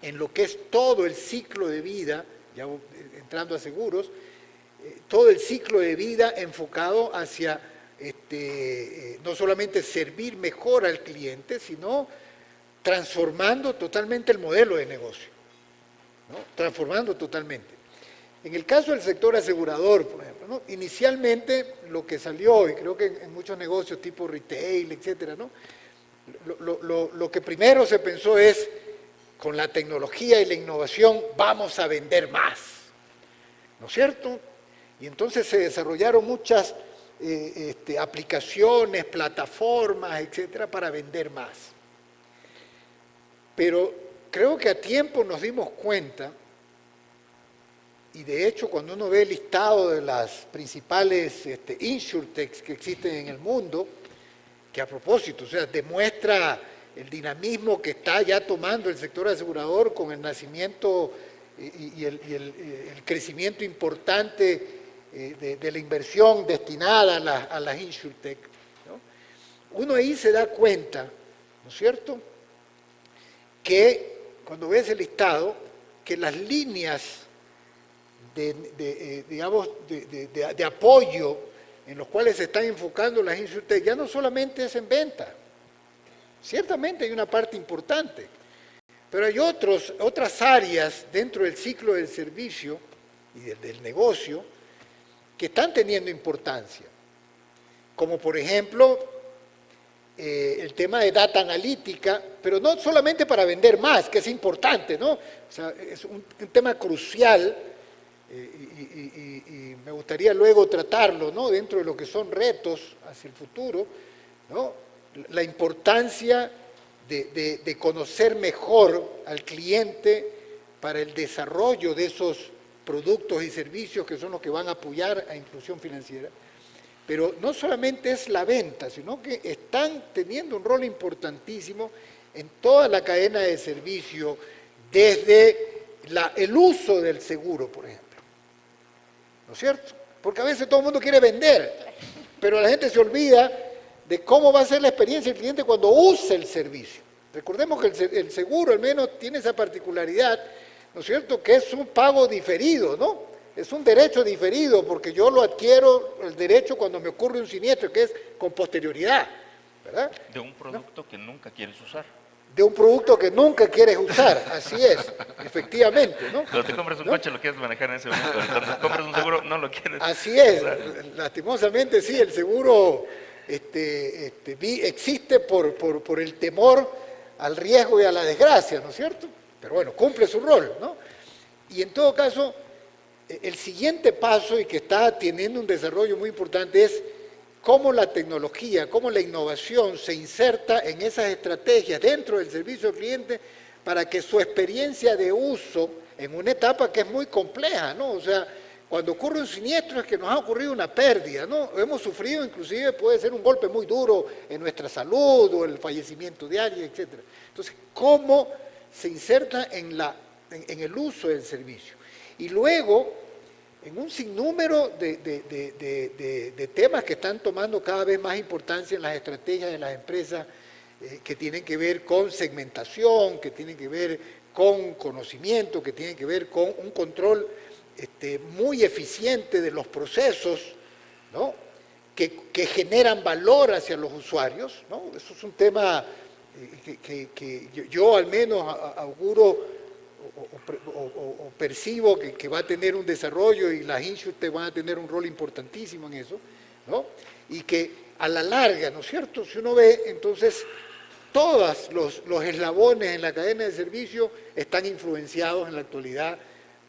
en lo que es todo el ciclo de vida, ya entrando a seguros, todo el ciclo de vida enfocado hacia no solamente servir mejor al cliente, sino transformando totalmente el modelo de negocio, ¿no? Transformando totalmente. En el caso del sector asegurador, por ejemplo, ¿no?, inicialmente lo que salió, y creo que en muchos negocios tipo retail, etcétera, ¿no?, lo que primero se pensó es, con la tecnología y la innovación vamos a vender más, ¿no es cierto? Y entonces se desarrollaron muchas aplicaciones, plataformas, etcétera, para vender más. Pero creo que a tiempo nos dimos cuenta, y de hecho cuando uno ve el listado de las principales insurtechs que existen en el mundo, que a propósito, o sea, demuestra el dinamismo que está ya tomando el sector asegurador con el nacimiento y el crecimiento importante de la inversión destinada a las insurtech, ¿no? Uno ahí se da cuenta, ¿no es cierto?, que cuando ves el listado, que las líneas de apoyo en los cuales se están enfocando las insurtech ya no solamente es en venta, ciertamente hay una parte importante, pero hay otras áreas dentro del ciclo del servicio y del negocio que están teniendo importancia, como por ejemplo el tema de data analítica, pero no solamente para vender más, que es importante, ¿no? O sea, es un tema crucial y me gustaría luego tratarlo, ¿no?, dentro de lo que son retos hacia el futuro, ¿no?, la importancia de conocer mejor al cliente para el desarrollo de esos productos y servicios que son los que van a apoyar a inclusión financiera. Pero no solamente es la venta, sino que están teniendo un rol importantísimo en toda la cadena de servicio, desde el uso del seguro, por ejemplo. ¿No es cierto? Porque a veces todo el mundo quiere vender, pero la gente se olvida de cómo va a ser la experiencia del cliente cuando use el servicio. Recordemos que el seguro al menos tiene esa particularidad, ¿no es cierto?, que es un pago diferido, ¿no? Es un derecho diferido, porque yo lo adquiero, el derecho, cuando me ocurre un siniestro, que es con posterioridad, ¿verdad? De un producto que nunca quieres usar. De un producto que nunca quieres usar, así es, efectivamente, ¿no? Cuando te compras un coche lo quieres manejar en ese momento, cuando compras un seguro no lo quieres. Así es, lastimosamente sí, el seguro existe por el temor al riesgo y a la desgracia, ¿no es cierto? Pero bueno, cumple su rol, ¿no? Y en todo caso, el siguiente paso, y que está teniendo un desarrollo muy importante, es cómo la tecnología, cómo la innovación se inserta en esas estrategias dentro del servicio al cliente para que su experiencia de uso en una etapa que es muy compleja, ¿no? O sea, cuando ocurre un siniestro es que nos ha ocurrido una pérdida, ¿no? Hemos sufrido, inclusive puede ser un golpe muy duro en nuestra salud o el fallecimiento de alguien, etc. Entonces, ¿cómo se inserta en el uso del servicio? Y luego, en un sinnúmero de temas que están tomando cada vez más importancia en las estrategias de las empresas, que tienen que ver con segmentación, que tienen que ver con conocimiento, que tienen que ver con un control muy eficiente de los procesos, ¿no?, que generan valor hacia los usuarios, ¿no? Eso es un tema que yo al menos auguro o percibo que va a tener un desarrollo, y las insurtech van a tener un rol importantísimo en eso, ¿no? Y que a la larga, ¿no es cierto?, si uno ve, entonces todos los eslabones en la cadena de servicio están influenciados en la actualidad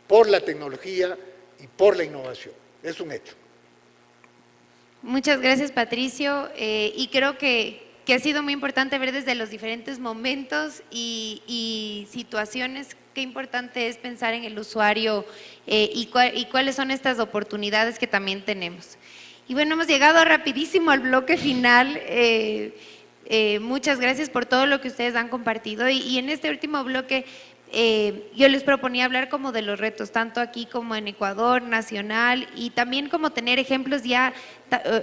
por la tecnología y por la innovación. Es un hecho. Muchas gracias, Patricio, y creo que ha sido muy importante ver desde los diferentes momentos y situaciones qué importante es pensar en el usuario y cuáles son estas oportunidades que también tenemos. Y bueno, hemos llegado rapidísimo al bloque final. Muchas gracias por todo lo que ustedes han compartido, y en este último bloque yo les proponía hablar como de los retos, tanto aquí como en Ecuador, nacional, y también como tener ejemplos ya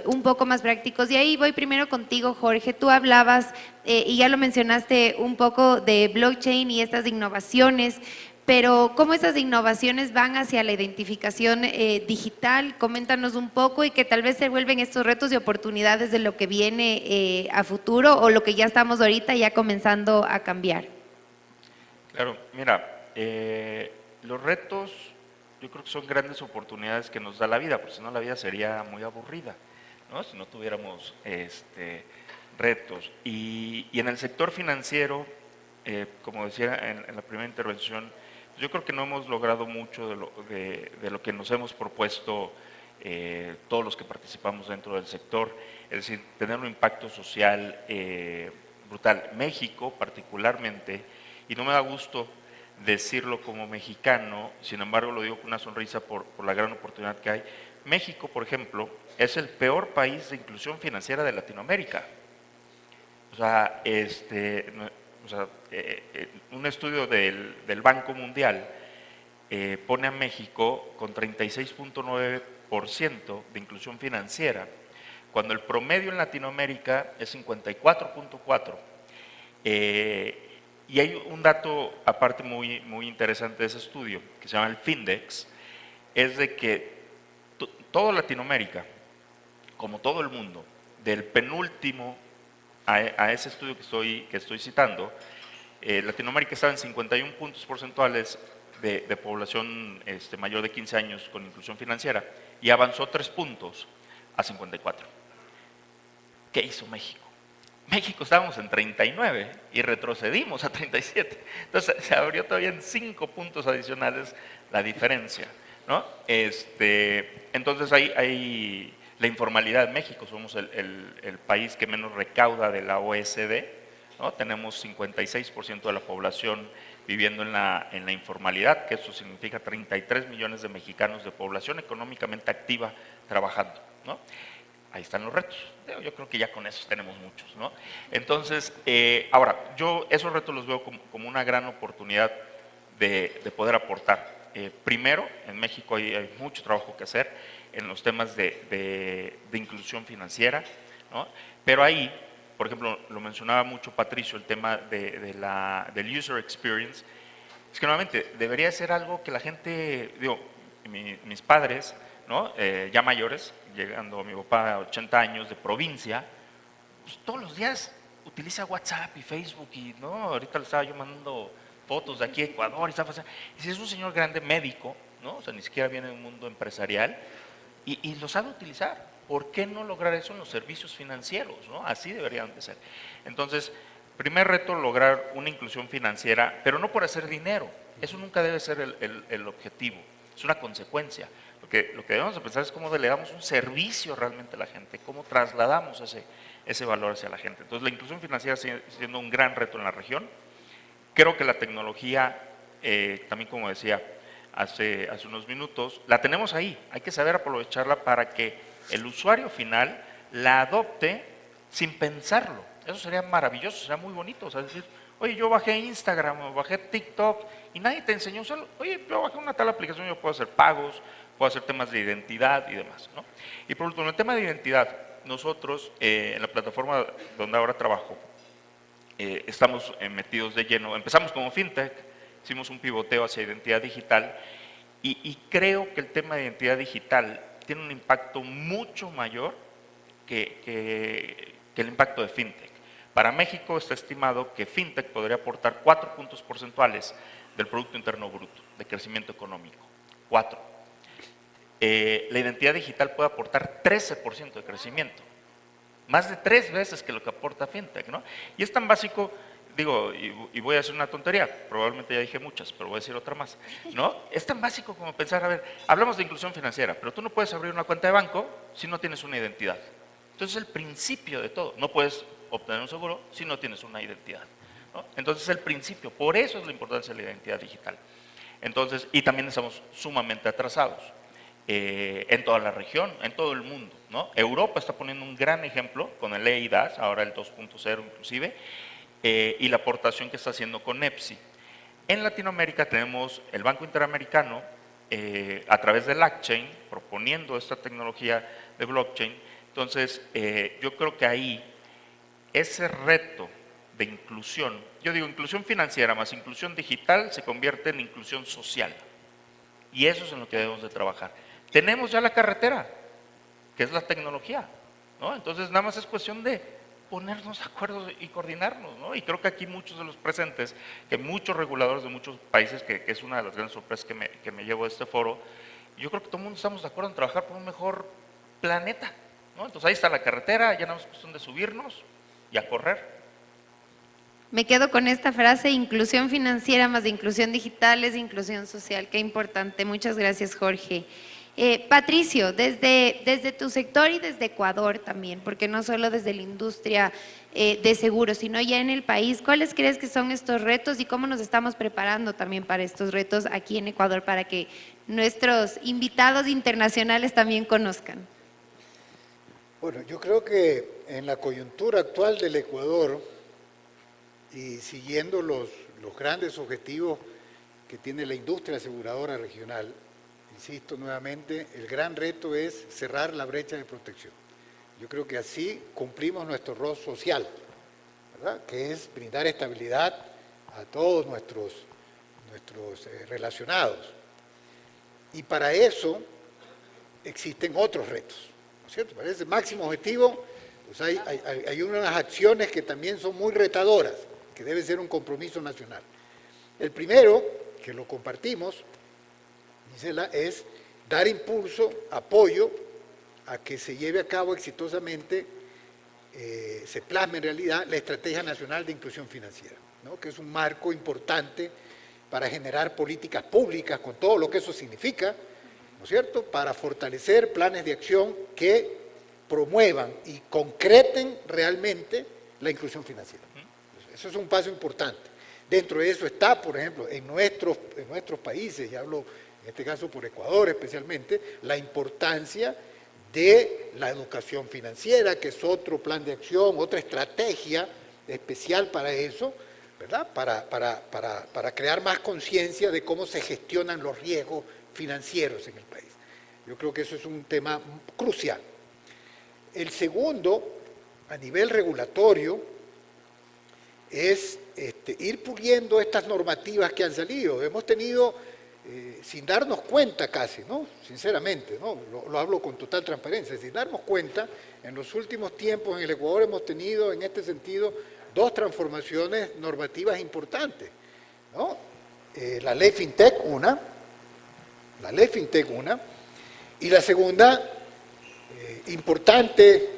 un poco más prácticos. Y ahí voy primero contigo, Jorge. Tú hablabas, y ya lo mencionaste un poco, de blockchain y estas innovaciones, pero ¿cómo esas innovaciones van hacia la identificación digital? Coméntanos un poco, y que tal vez se vuelven estos retos y oportunidades de lo que viene a futuro, o lo que ya estamos ahorita ya comenzando a cambiar. Claro, mira, los retos yo creo que son grandes oportunidades que nos da la vida, porque si no la vida sería muy aburrida, ¿no?, si no tuviéramos retos. Y en el sector financiero, como decía en la primera intervención, yo creo que no hemos logrado mucho de lo que nos hemos propuesto todos los que participamos dentro del sector, es decir, tener un impacto social brutal. México particularmente, y no me da gusto decirlo como mexicano, sin embargo lo digo con una sonrisa por la gran oportunidad que hay. México, por ejemplo, es el peor país de inclusión financiera de Latinoamérica. O sea, un estudio del Banco Mundial pone a México con 36.9% de inclusión financiera, cuando el promedio en Latinoamérica es 54.4%. Y hay un dato aparte muy interesante de ese estudio, que se llama el Findex, es de que toda Latinoamérica, como todo el mundo, del penúltimo a ese estudio que estoy citando, Latinoamérica estaba en 51 puntos porcentuales de población mayor de 15 años con inclusión financiera y avanzó 3 puntos a 54. ¿Qué hizo México? México estábamos en 39 y retrocedimos a 37. Entonces se abrió todavía en 5 puntos adicionales la diferencia, ¿no? Entonces hay la informalidad en México, somos el país que menos recauda de la OECD, ¿no? Tenemos 56% de la población viviendo en la informalidad, que eso significa 33 millones de mexicanos de población económicamente activa trabajando, ¿no? Ahí están los retos. Yo creo que ya con esos tenemos muchos, ¿no? Entonces, ahora, yo esos retos los veo como una gran oportunidad de poder aportar. Primero, en México hay mucho trabajo que hacer en los temas de inclusión financiera, ¿no? Pero ahí, por ejemplo, lo mencionaba mucho Patricio, el tema del user experience, es que nuevamente debería ser algo que la gente, digo, mis padres, ¿no? Ya mayores, llegando a mi papá a 80 años de provincia, pues todos los días utiliza WhatsApp y Facebook y no, ahorita le estaba yo mandando fotos de aquí a Ecuador y si es un señor grande médico, ¿no? O sea, ni siquiera viene de un mundo empresarial y lo sabe utilizar. ¿Por qué no lograr eso en los servicios financieros, ¿no? Así deberían de ser. Entonces, primer reto, lograr una inclusión financiera, pero no por hacer dinero. Eso nunca debe ser el objetivo, es una consecuencia. Lo que debemos de pensar es cómo le damos un servicio realmente a la gente, cómo trasladamos ese valor hacia la gente. Entonces, la inclusión financiera sigue siendo un gran reto en la región. Creo que la tecnología, también como decía hace unos minutos, la tenemos ahí, hay que saber aprovecharla para que el usuario final la adopte sin pensarlo. Eso sería maravilloso, sería muy bonito. O sea, decir, oye, yo bajé Instagram o bajé TikTok y nadie te enseñó solo. Oye, yo bajé una tal aplicación, yo puedo hacer pagos, puedo hacer temas de identidad y demás, ¿no? Y por último, en el tema de identidad, nosotros en la plataforma donde ahora trabajo, estamos metidos de lleno, empezamos como fintech, hicimos un pivoteo hacia identidad digital y creo que el tema de identidad digital tiene un impacto mucho mayor que el impacto de fintech. Para México está estimado que fintech podría aportar 4 puntos porcentuales del Producto Interno Bruto, de crecimiento económico. 4. La identidad digital puede aportar 13% de crecimiento. Más de 3 veces que lo que aporta fintech, ¿no? Y es tan básico, digo, y voy a hacer una tontería, probablemente ya dije muchas, pero voy a decir otra más, ¿no? Es tan básico como pensar, a ver, hablamos de inclusión financiera, pero tú no puedes abrir una cuenta de banco si no tienes una identidad. Entonces, el principio de todo, no puedes obtener un seguro si no tienes una identidad, ¿no? Entonces, el principio, por eso es la importancia de la identidad digital. Entonces, y también estamos sumamente atrasados. En toda la región, en todo el mundo, ¿no? Europa está poniendo un gran ejemplo con el eIDAS, ahora el 2.0 inclusive, y la aportación que está haciendo con EPSI. En Latinoamérica tenemos el Banco Interamericano, a través del blockchain, proponiendo esta tecnología de blockchain. Entonces, yo creo que ahí ese reto de inclusión, yo digo inclusión financiera más inclusión digital, se convierte en inclusión social. Y eso es en lo que debemos de trabajar. Tenemos ya la carretera, que es la tecnología, ¿no? Entonces nada más es cuestión de ponernos de acuerdo y coordinarnos, ¿no? Y creo que aquí muchos de los presentes, que muchos reguladores de muchos países, que es una de las grandes sorpresas que me llevo de este foro, yo creo que todo el mundo estamos de acuerdo en trabajar por un mejor planeta, ¿no? Entonces ahí está la carretera, ya nada más es cuestión de subirnos y a correr. Me quedo con esta frase, inclusión financiera más de inclusión digital es inclusión social. Qué importante. Muchas gracias, Jorge. Patricio, desde tu sector y desde Ecuador también, porque no solo desde la industria de seguros, sino ya en el país, ¿cuáles crees que son estos retos y cómo nos estamos preparando también para estos retos aquí en Ecuador para que nuestros invitados internacionales también conozcan? Bueno, yo creo que en la coyuntura actual del Ecuador y siguiendo los grandes objetivos que tiene la industria aseguradora regional, insisto nuevamente, el gran reto es cerrar la brecha de protección. Yo creo que así cumplimos nuestro rol social, ¿verdad? Que es brindar estabilidad a todos nuestros relacionados. Y para eso existen otros retos, ¿no es cierto? Para ese máximo objetivo, pues hay unas acciones que también son muy retadoras, que debe ser un compromiso nacional. El primero, que lo compartimos, Gisela, es dar impulso, apoyo a que se lleve a cabo exitosamente, se plasme en realidad la Estrategia Nacional de Inclusión Financiera, ¿no? Que es un marco importante para generar políticas públicas con todo lo que eso significa, ¿no es cierto?, para fortalecer planes de acción que promuevan y concreten realmente la inclusión financiera. Eso es un paso importante. Dentro de eso está, por ejemplo, en nuestros países, y hablo en este caso por Ecuador especialmente, la importancia de la educación financiera, que es otro plan de acción, otra estrategia especial para eso, ¿verdad? Para crear más conciencia de cómo se gestionan los riesgos financieros en el país. Yo creo que eso es un tema crucial. El segundo, a nivel regulatorio, es ir puliendo estas normativas que han salido. Hemos tenido, sin darnos cuenta casi, ¿no? Sinceramente, ¿no? Lo hablo con total transparencia, sin darnos cuenta, en los últimos tiempos en el Ecuador hemos tenido, en este sentido, dos transformaciones normativas importantes, ¿no? La ley FinTech, una, y la segunda, importante,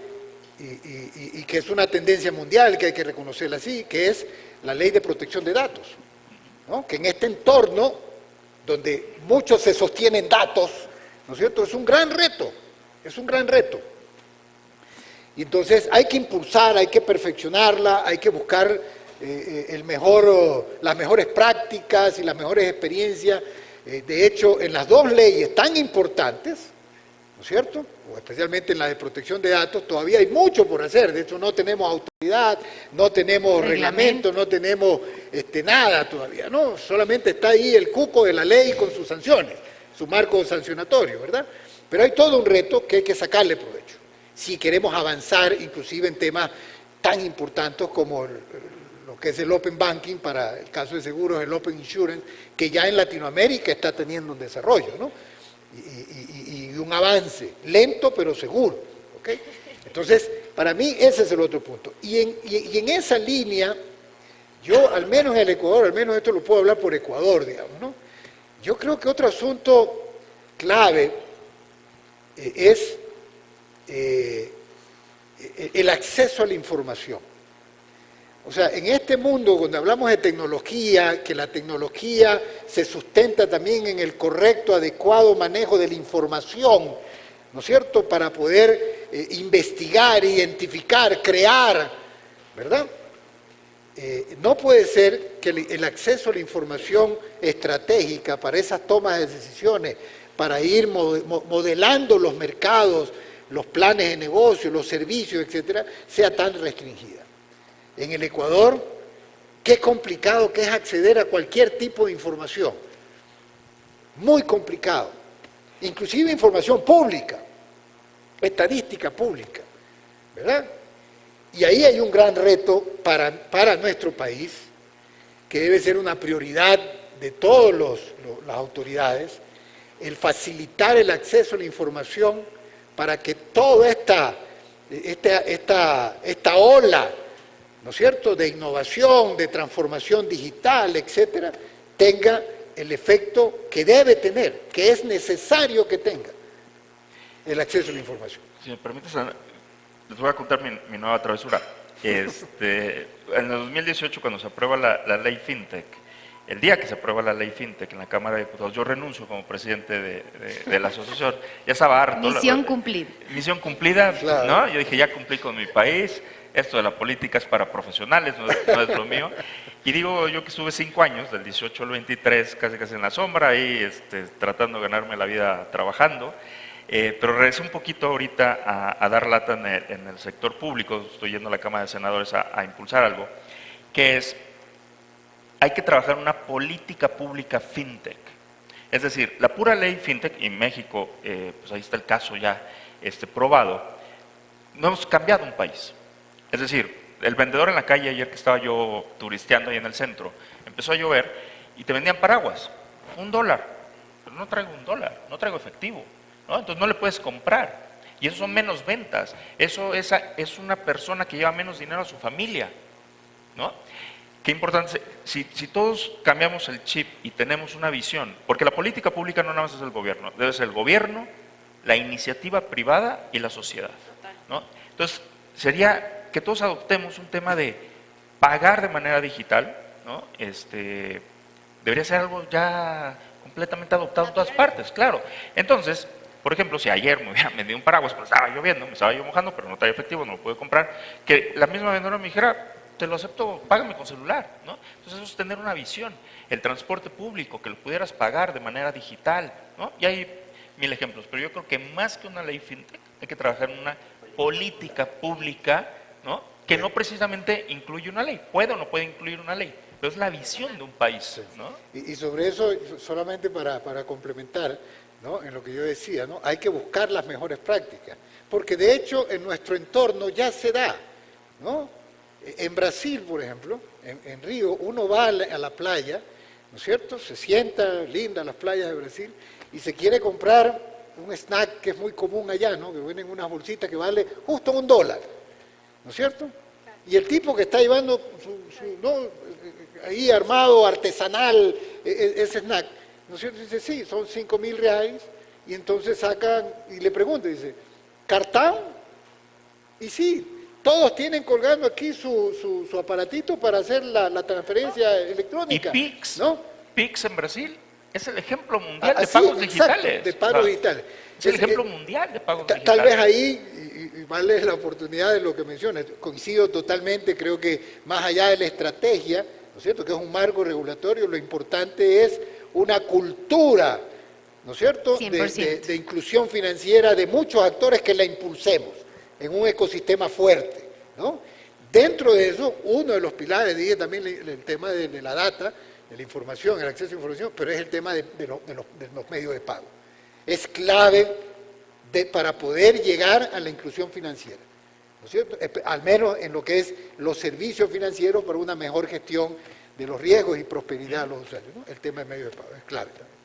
y que es una tendencia mundial, que hay que reconocerla así, que es la ley de protección de datos, ¿no? Que en este entorno, donde muchos se sostienen datos, ¿no es cierto?, es un gran reto. Y entonces hay que impulsar, hay que perfeccionarla, hay que buscar las mejores prácticas y las mejores experiencias. De hecho, en las dos leyes tan importantes, ¿no es cierto?, o especialmente en la de protección de datos, todavía hay mucho por hacer. De hecho, no tenemos autoridad, no tenemos reglamento, no tenemos nada todavía, ¿no? Solamente está ahí el cuco de la ley con sus sanciones, su marco sancionatorio, ¿verdad? Pero hay todo un reto que hay que sacarle provecho, si queremos avanzar inclusive en temas tan importantes como lo que es el Open Banking, para el caso de seguros, el Open Insurance, que ya en Latinoamérica está teniendo un desarrollo, ¿no? Y un avance, lento pero seguro, ¿ok? Entonces, para mí ese es el otro punto. Y en esa línea, yo al menos en el Ecuador, al menos esto lo puedo hablar por Ecuador, digamos, ¿no? Yo creo que otro asunto clave es el acceso a la información. O sea, en este mundo, cuando hablamos de tecnología, que la tecnología se sustenta también en el correcto, adecuado manejo de la información, ¿no es cierto?, para poder investigar, identificar, crear, ¿verdad? No puede ser que el acceso a la información estratégica para esas tomas de decisiones, para ir modelando los mercados, los planes de negocio, los servicios, etcétera, sea tan restringida. En el Ecuador, qué complicado que es acceder a cualquier tipo de información. Muy complicado. Inclusive información pública, estadística pública, ¿verdad? Y ahí hay un gran reto para nuestro país, que debe ser una prioridad de todas las autoridades, el facilitar el acceso a la información para que toda esta ola, ¿no es cierto?, de innovación, de transformación digital, etcétera, tenga el efecto que debe tener, que es necesario que tenga el acceso a la información. Si me permites, les voy a contar mi nueva travesura. En el 2018, cuando se aprueba la ley FinTech, el día que se aprueba la ley FinTech en la Cámara de Diputados, yo renuncio como presidente de la asociación. Ya estaba harto. Misión cumplida. Misión cumplida, Claro. ¿no? Yo dije, ya cumplí con mi país, esto de la política es para profesionales, no es lo mío. Y digo, yo que estuve 5 años, del 18 al 23, casi en la sombra, ahí tratando de ganarme la vida trabajando, pero regresé un poquito ahorita a dar lata en el sector público, estoy yendo a la Cámara de Senadores a impulsar algo, que es, hay que trabajar en una política pública fintech. Es decir, la pura ley fintech, y en México, pues ahí está el caso ya probado, no hemos cambiado un país. Es decir, el vendedor en la calle, ayer que estaba yo turisteando ahí en el centro, empezó a llover y te vendían paraguas, $1, pero no traigo $1, no traigo efectivo, ¿no? Entonces no le puedes comprar. Y eso son menos ventas, eso es una persona que lleva menos dinero a su familia, ¿no? Qué importante, si todos cambiamos el chip y tenemos una visión, porque la política pública no nada más es el gobierno, debe ser el gobierno, la iniciativa privada y la sociedad, ¿no? Entonces, sería que todos adoptemos un tema de pagar de manera digital, ¿no? Debería ser algo ya completamente adoptado en todas partes, claro. Entonces, por ejemplo, si ayer me hubiera vendido un paraguas, pero estaba lloviendo, me estaba yo mojando, pero no traía efectivo, no lo pude comprar, que la misma vendedora me dijera, te lo acepto, págame con celular, ¿no? Entonces eso es tener una visión. El transporte público, que lo pudieras pagar de manera digital, ¿no? Y hay 1000 ejemplos, pero yo creo que más que una ley fintech, hay que trabajar en una política pública, ¿no? Que no precisamente incluye una ley, puede o no puede incluir una ley, pero es la visión de un país, ¿no? Y sobre eso, solamente para complementar, ¿no? En lo que yo decía, ¿no? Hay que buscar las mejores prácticas, porque de hecho en nuestro entorno ya se da, ¿no? En Brasil, por ejemplo, en Río, uno va a la playa, ¿no es cierto? Se sienta, linda las playas de Brasil, y se quiere comprar un snack que es muy común allá, ¿no? Que vienen unas bolsitas que vale justo $1, ¿no es cierto? Y el tipo que está llevando ¿no? ahí armado, artesanal, ese snack, ¿no es cierto? Dice, sí, son 5.000 reales, y entonces sacan, y le preguntan, dice, ¿cartón? Y sí, todos tienen colgando aquí su aparatito para hacer la transferencia electrónica. Y Pix, ¿no? Pix en Brasil es el ejemplo mundial de Sí, pagos exacto, digitales. de pagos digitales. Es el ejemplo mundial de pagos digitales. Tal vez ahí, y vale la oportunidad de lo que mencionas, coincido totalmente, creo que más allá de la estrategia, ¿no es cierto?, que es un marco regulatorio, lo importante es una cultura, ¿no es cierto?, 100%. de inclusión financiera de muchos actores que la impulsemos en un ecosistema fuerte, ¿no? Dentro de eso, uno de los pilares, dije también el tema de la data, de la información, el acceso a información, pero es el tema de los medios de pago. Es clave para poder llegar a la inclusión financiera, ¿no es cierto? Al menos en lo que es los servicios financieros para una mejor gestión de los riesgos y prosperidad de los usuarios, ¿no? El tema de medios de pago es clave también.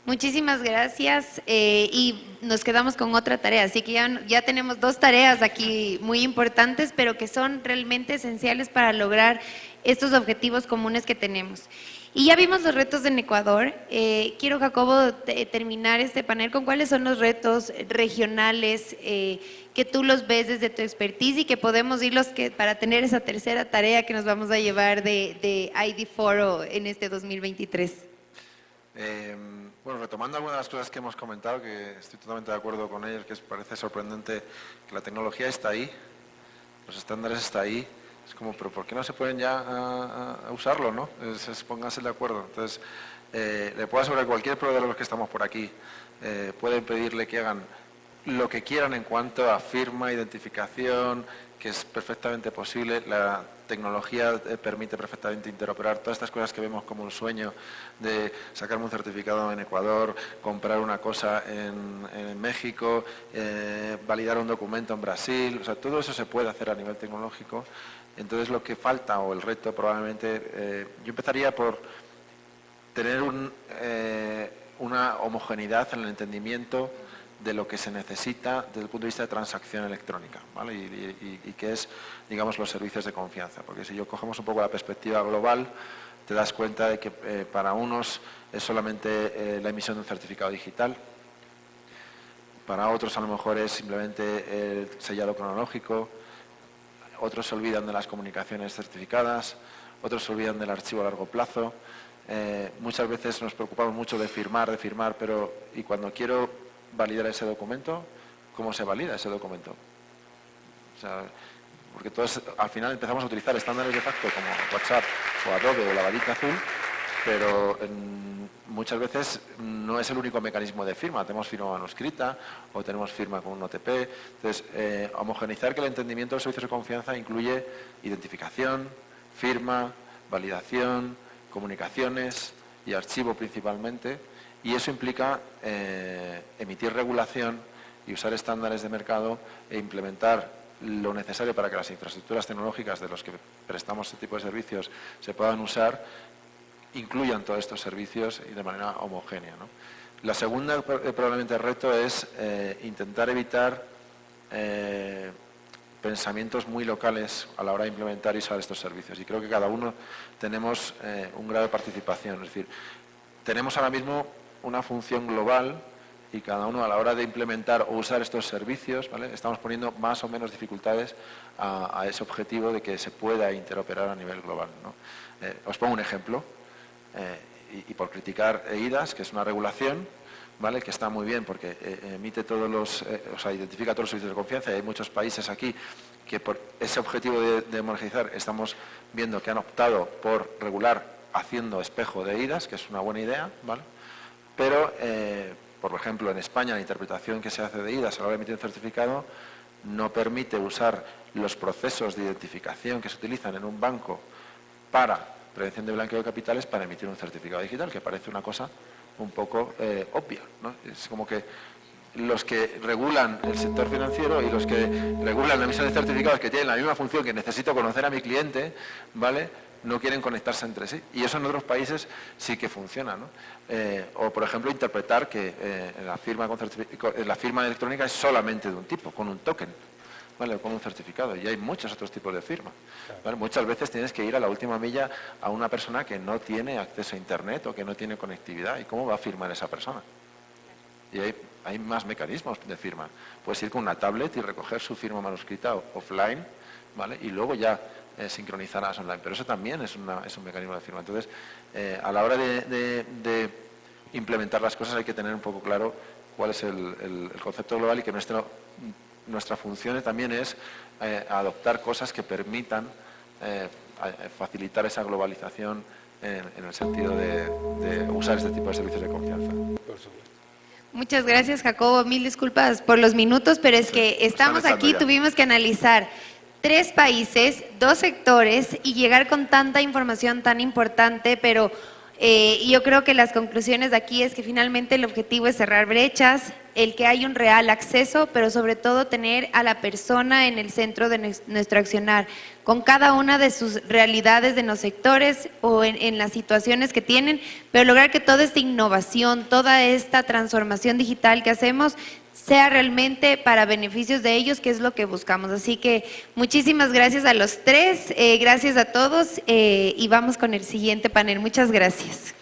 Muchísimas gracias y nos quedamos con otra tarea, así que ya tenemos 2 tareas aquí muy importantes, pero que son realmente esenciales para lograr estos objetivos comunes que tenemos. Y ya vimos los retos en Ecuador. Quiero, Jacobo, terminar este panel con cuáles son los retos regionales que tú los ves desde tu expertise y que podemos irlos para tener esa tercera tarea que nos vamos a llevar de ID Foro en este 2023. Bueno, retomando algunas de las cosas que hemos comentado, que estoy totalmente de acuerdo con ellos, que parece sorprendente que la tecnología está ahí, los estándares están ahí, es como, pero ¿por qué no se pueden ya a usarlo, no? Pónganse de acuerdo. Entonces, le puedo asegurar a cualquier proveedor de los que estamos por aquí, pueden pedirle que hagan lo que quieran en cuanto a firma, identificación, que es perfectamente posible. La tecnología permite perfectamente interoperar todas estas cosas que vemos como un sueño de sacarme un certificado en Ecuador, comprar una cosa en México, validar un documento en Brasil. O sea, todo eso se puede hacer a nivel tecnológico. Entonces lo que falta, o el reto probablemente, yo empezaría por tener una homogeneidad en el entendimiento de lo que se necesita desde el punto de vista de transacción electrónica, ¿vale? Y que es, digamos, los servicios de confianza. Porque si yo cogemos un poco la perspectiva global, te das cuenta de que para unos es solamente la emisión de un certificado digital, para otros a lo mejor es simplemente el sellado cronológico, otros se olvidan de las comunicaciones certificadas, otros se olvidan del archivo a largo plazo. muchas veces nos preocupamos mucho de firmar, pero ¿y cuando quiero validar ese documento? ¿Cómo se valida ese documento? O sea, porque todos al final empezamos a utilizar estándares de facto como WhatsApp o Adobe o la varita azul, pero muchas veces no es el único mecanismo de firma. Tenemos firma manuscrita o tenemos firma con un OTP. Entonces, homogeneizar que el entendimiento de los servicios de confianza incluye identificación, firma, validación, comunicaciones y archivo principalmente, y eso implica emitir regulación y usar estándares de mercado e implementar lo necesario para que las infraestructuras tecnológicas de los que prestamos este tipo de servicios se puedan usar, incluyan todos estos servicios y de manera homogénea, ¿no? La segunda, probablemente, reto es intentar evitar pensamientos muy locales a la hora de implementar y usar estos servicios. Y creo que cada uno tenemos un grado de participación. Es decir, tenemos ahora mismo una función global y cada uno a la hora de implementar o usar estos servicios, ¿vale?, estamos poniendo más o menos dificultades a ese objetivo de que se pueda interoperar a nivel global, ¿no? Os pongo un ejemplo, y por criticar EIDAS, que es una regulación, ¿vale?, que está muy bien porque emite todos los, identifica todos los servicios de confianza, y hay muchos países aquí que por ese objetivo de homogeneizar estamos viendo que han optado por regular haciendo espejo de EIDAS, que es una buena idea, ¿vale? Pero, por ejemplo, en España la interpretación que se hace de EIDAS a la hora de emitir un certificado no permite usar los procesos de identificación que se utilizan en un banco para prevención de blanqueo de capitales para emitir un certificado digital, que parece una cosa un poco obvia, ¿no? Es como que los que regulan el sector financiero y los que regulan la emisión de certificados, que tienen la misma función, que necesito conocer a mi cliente, ¿vale?, no quieren conectarse entre sí. Y eso en otros países sí que funciona, ¿no? O, por ejemplo, interpretar que la firma electrónica es solamente de un tipo, con un token, ¿vale?, con un certificado. Y hay muchos otros tipos de firma, ¿vale? Muchas veces tienes que ir a la última milla a una persona que no tiene acceso a Internet o que no tiene conectividad. ¿Y cómo va a firmar esa persona? Y hay más mecanismos de firma. Puedes ir con una tablet y recoger su firma manuscrita offline, ¿vale?, y luego ya sincronizarás online. Pero eso también es un mecanismo de firma. Entonces, a la hora de implementar las cosas hay que tener un poco claro cuál es el concepto global, y que nuestra función también es adoptar cosas que permitan facilitar esa globalización en el sentido de usar este tipo de servicios de confianza. Por supuesto. Muchas gracias, Jacobo. Mil disculpas por los minutos, pero es que estamos aquí, tuvimos que analizar 3 países, 2 sectores y llegar con tanta información tan importante, pero yo creo que las conclusiones de aquí es que finalmente el objetivo es cerrar brechas, el que hay un real acceso, pero sobre todo tener a la persona en el centro de nuestro accionar, con cada una de sus realidades de los sectores o en las situaciones que tienen, pero lograr que toda esta innovación, toda esta transformación digital que hacemos sea realmente para beneficios de ellos, que es lo que buscamos. Así que muchísimas gracias a los 3, gracias a todos, y vamos con el siguiente panel. Muchas gracias.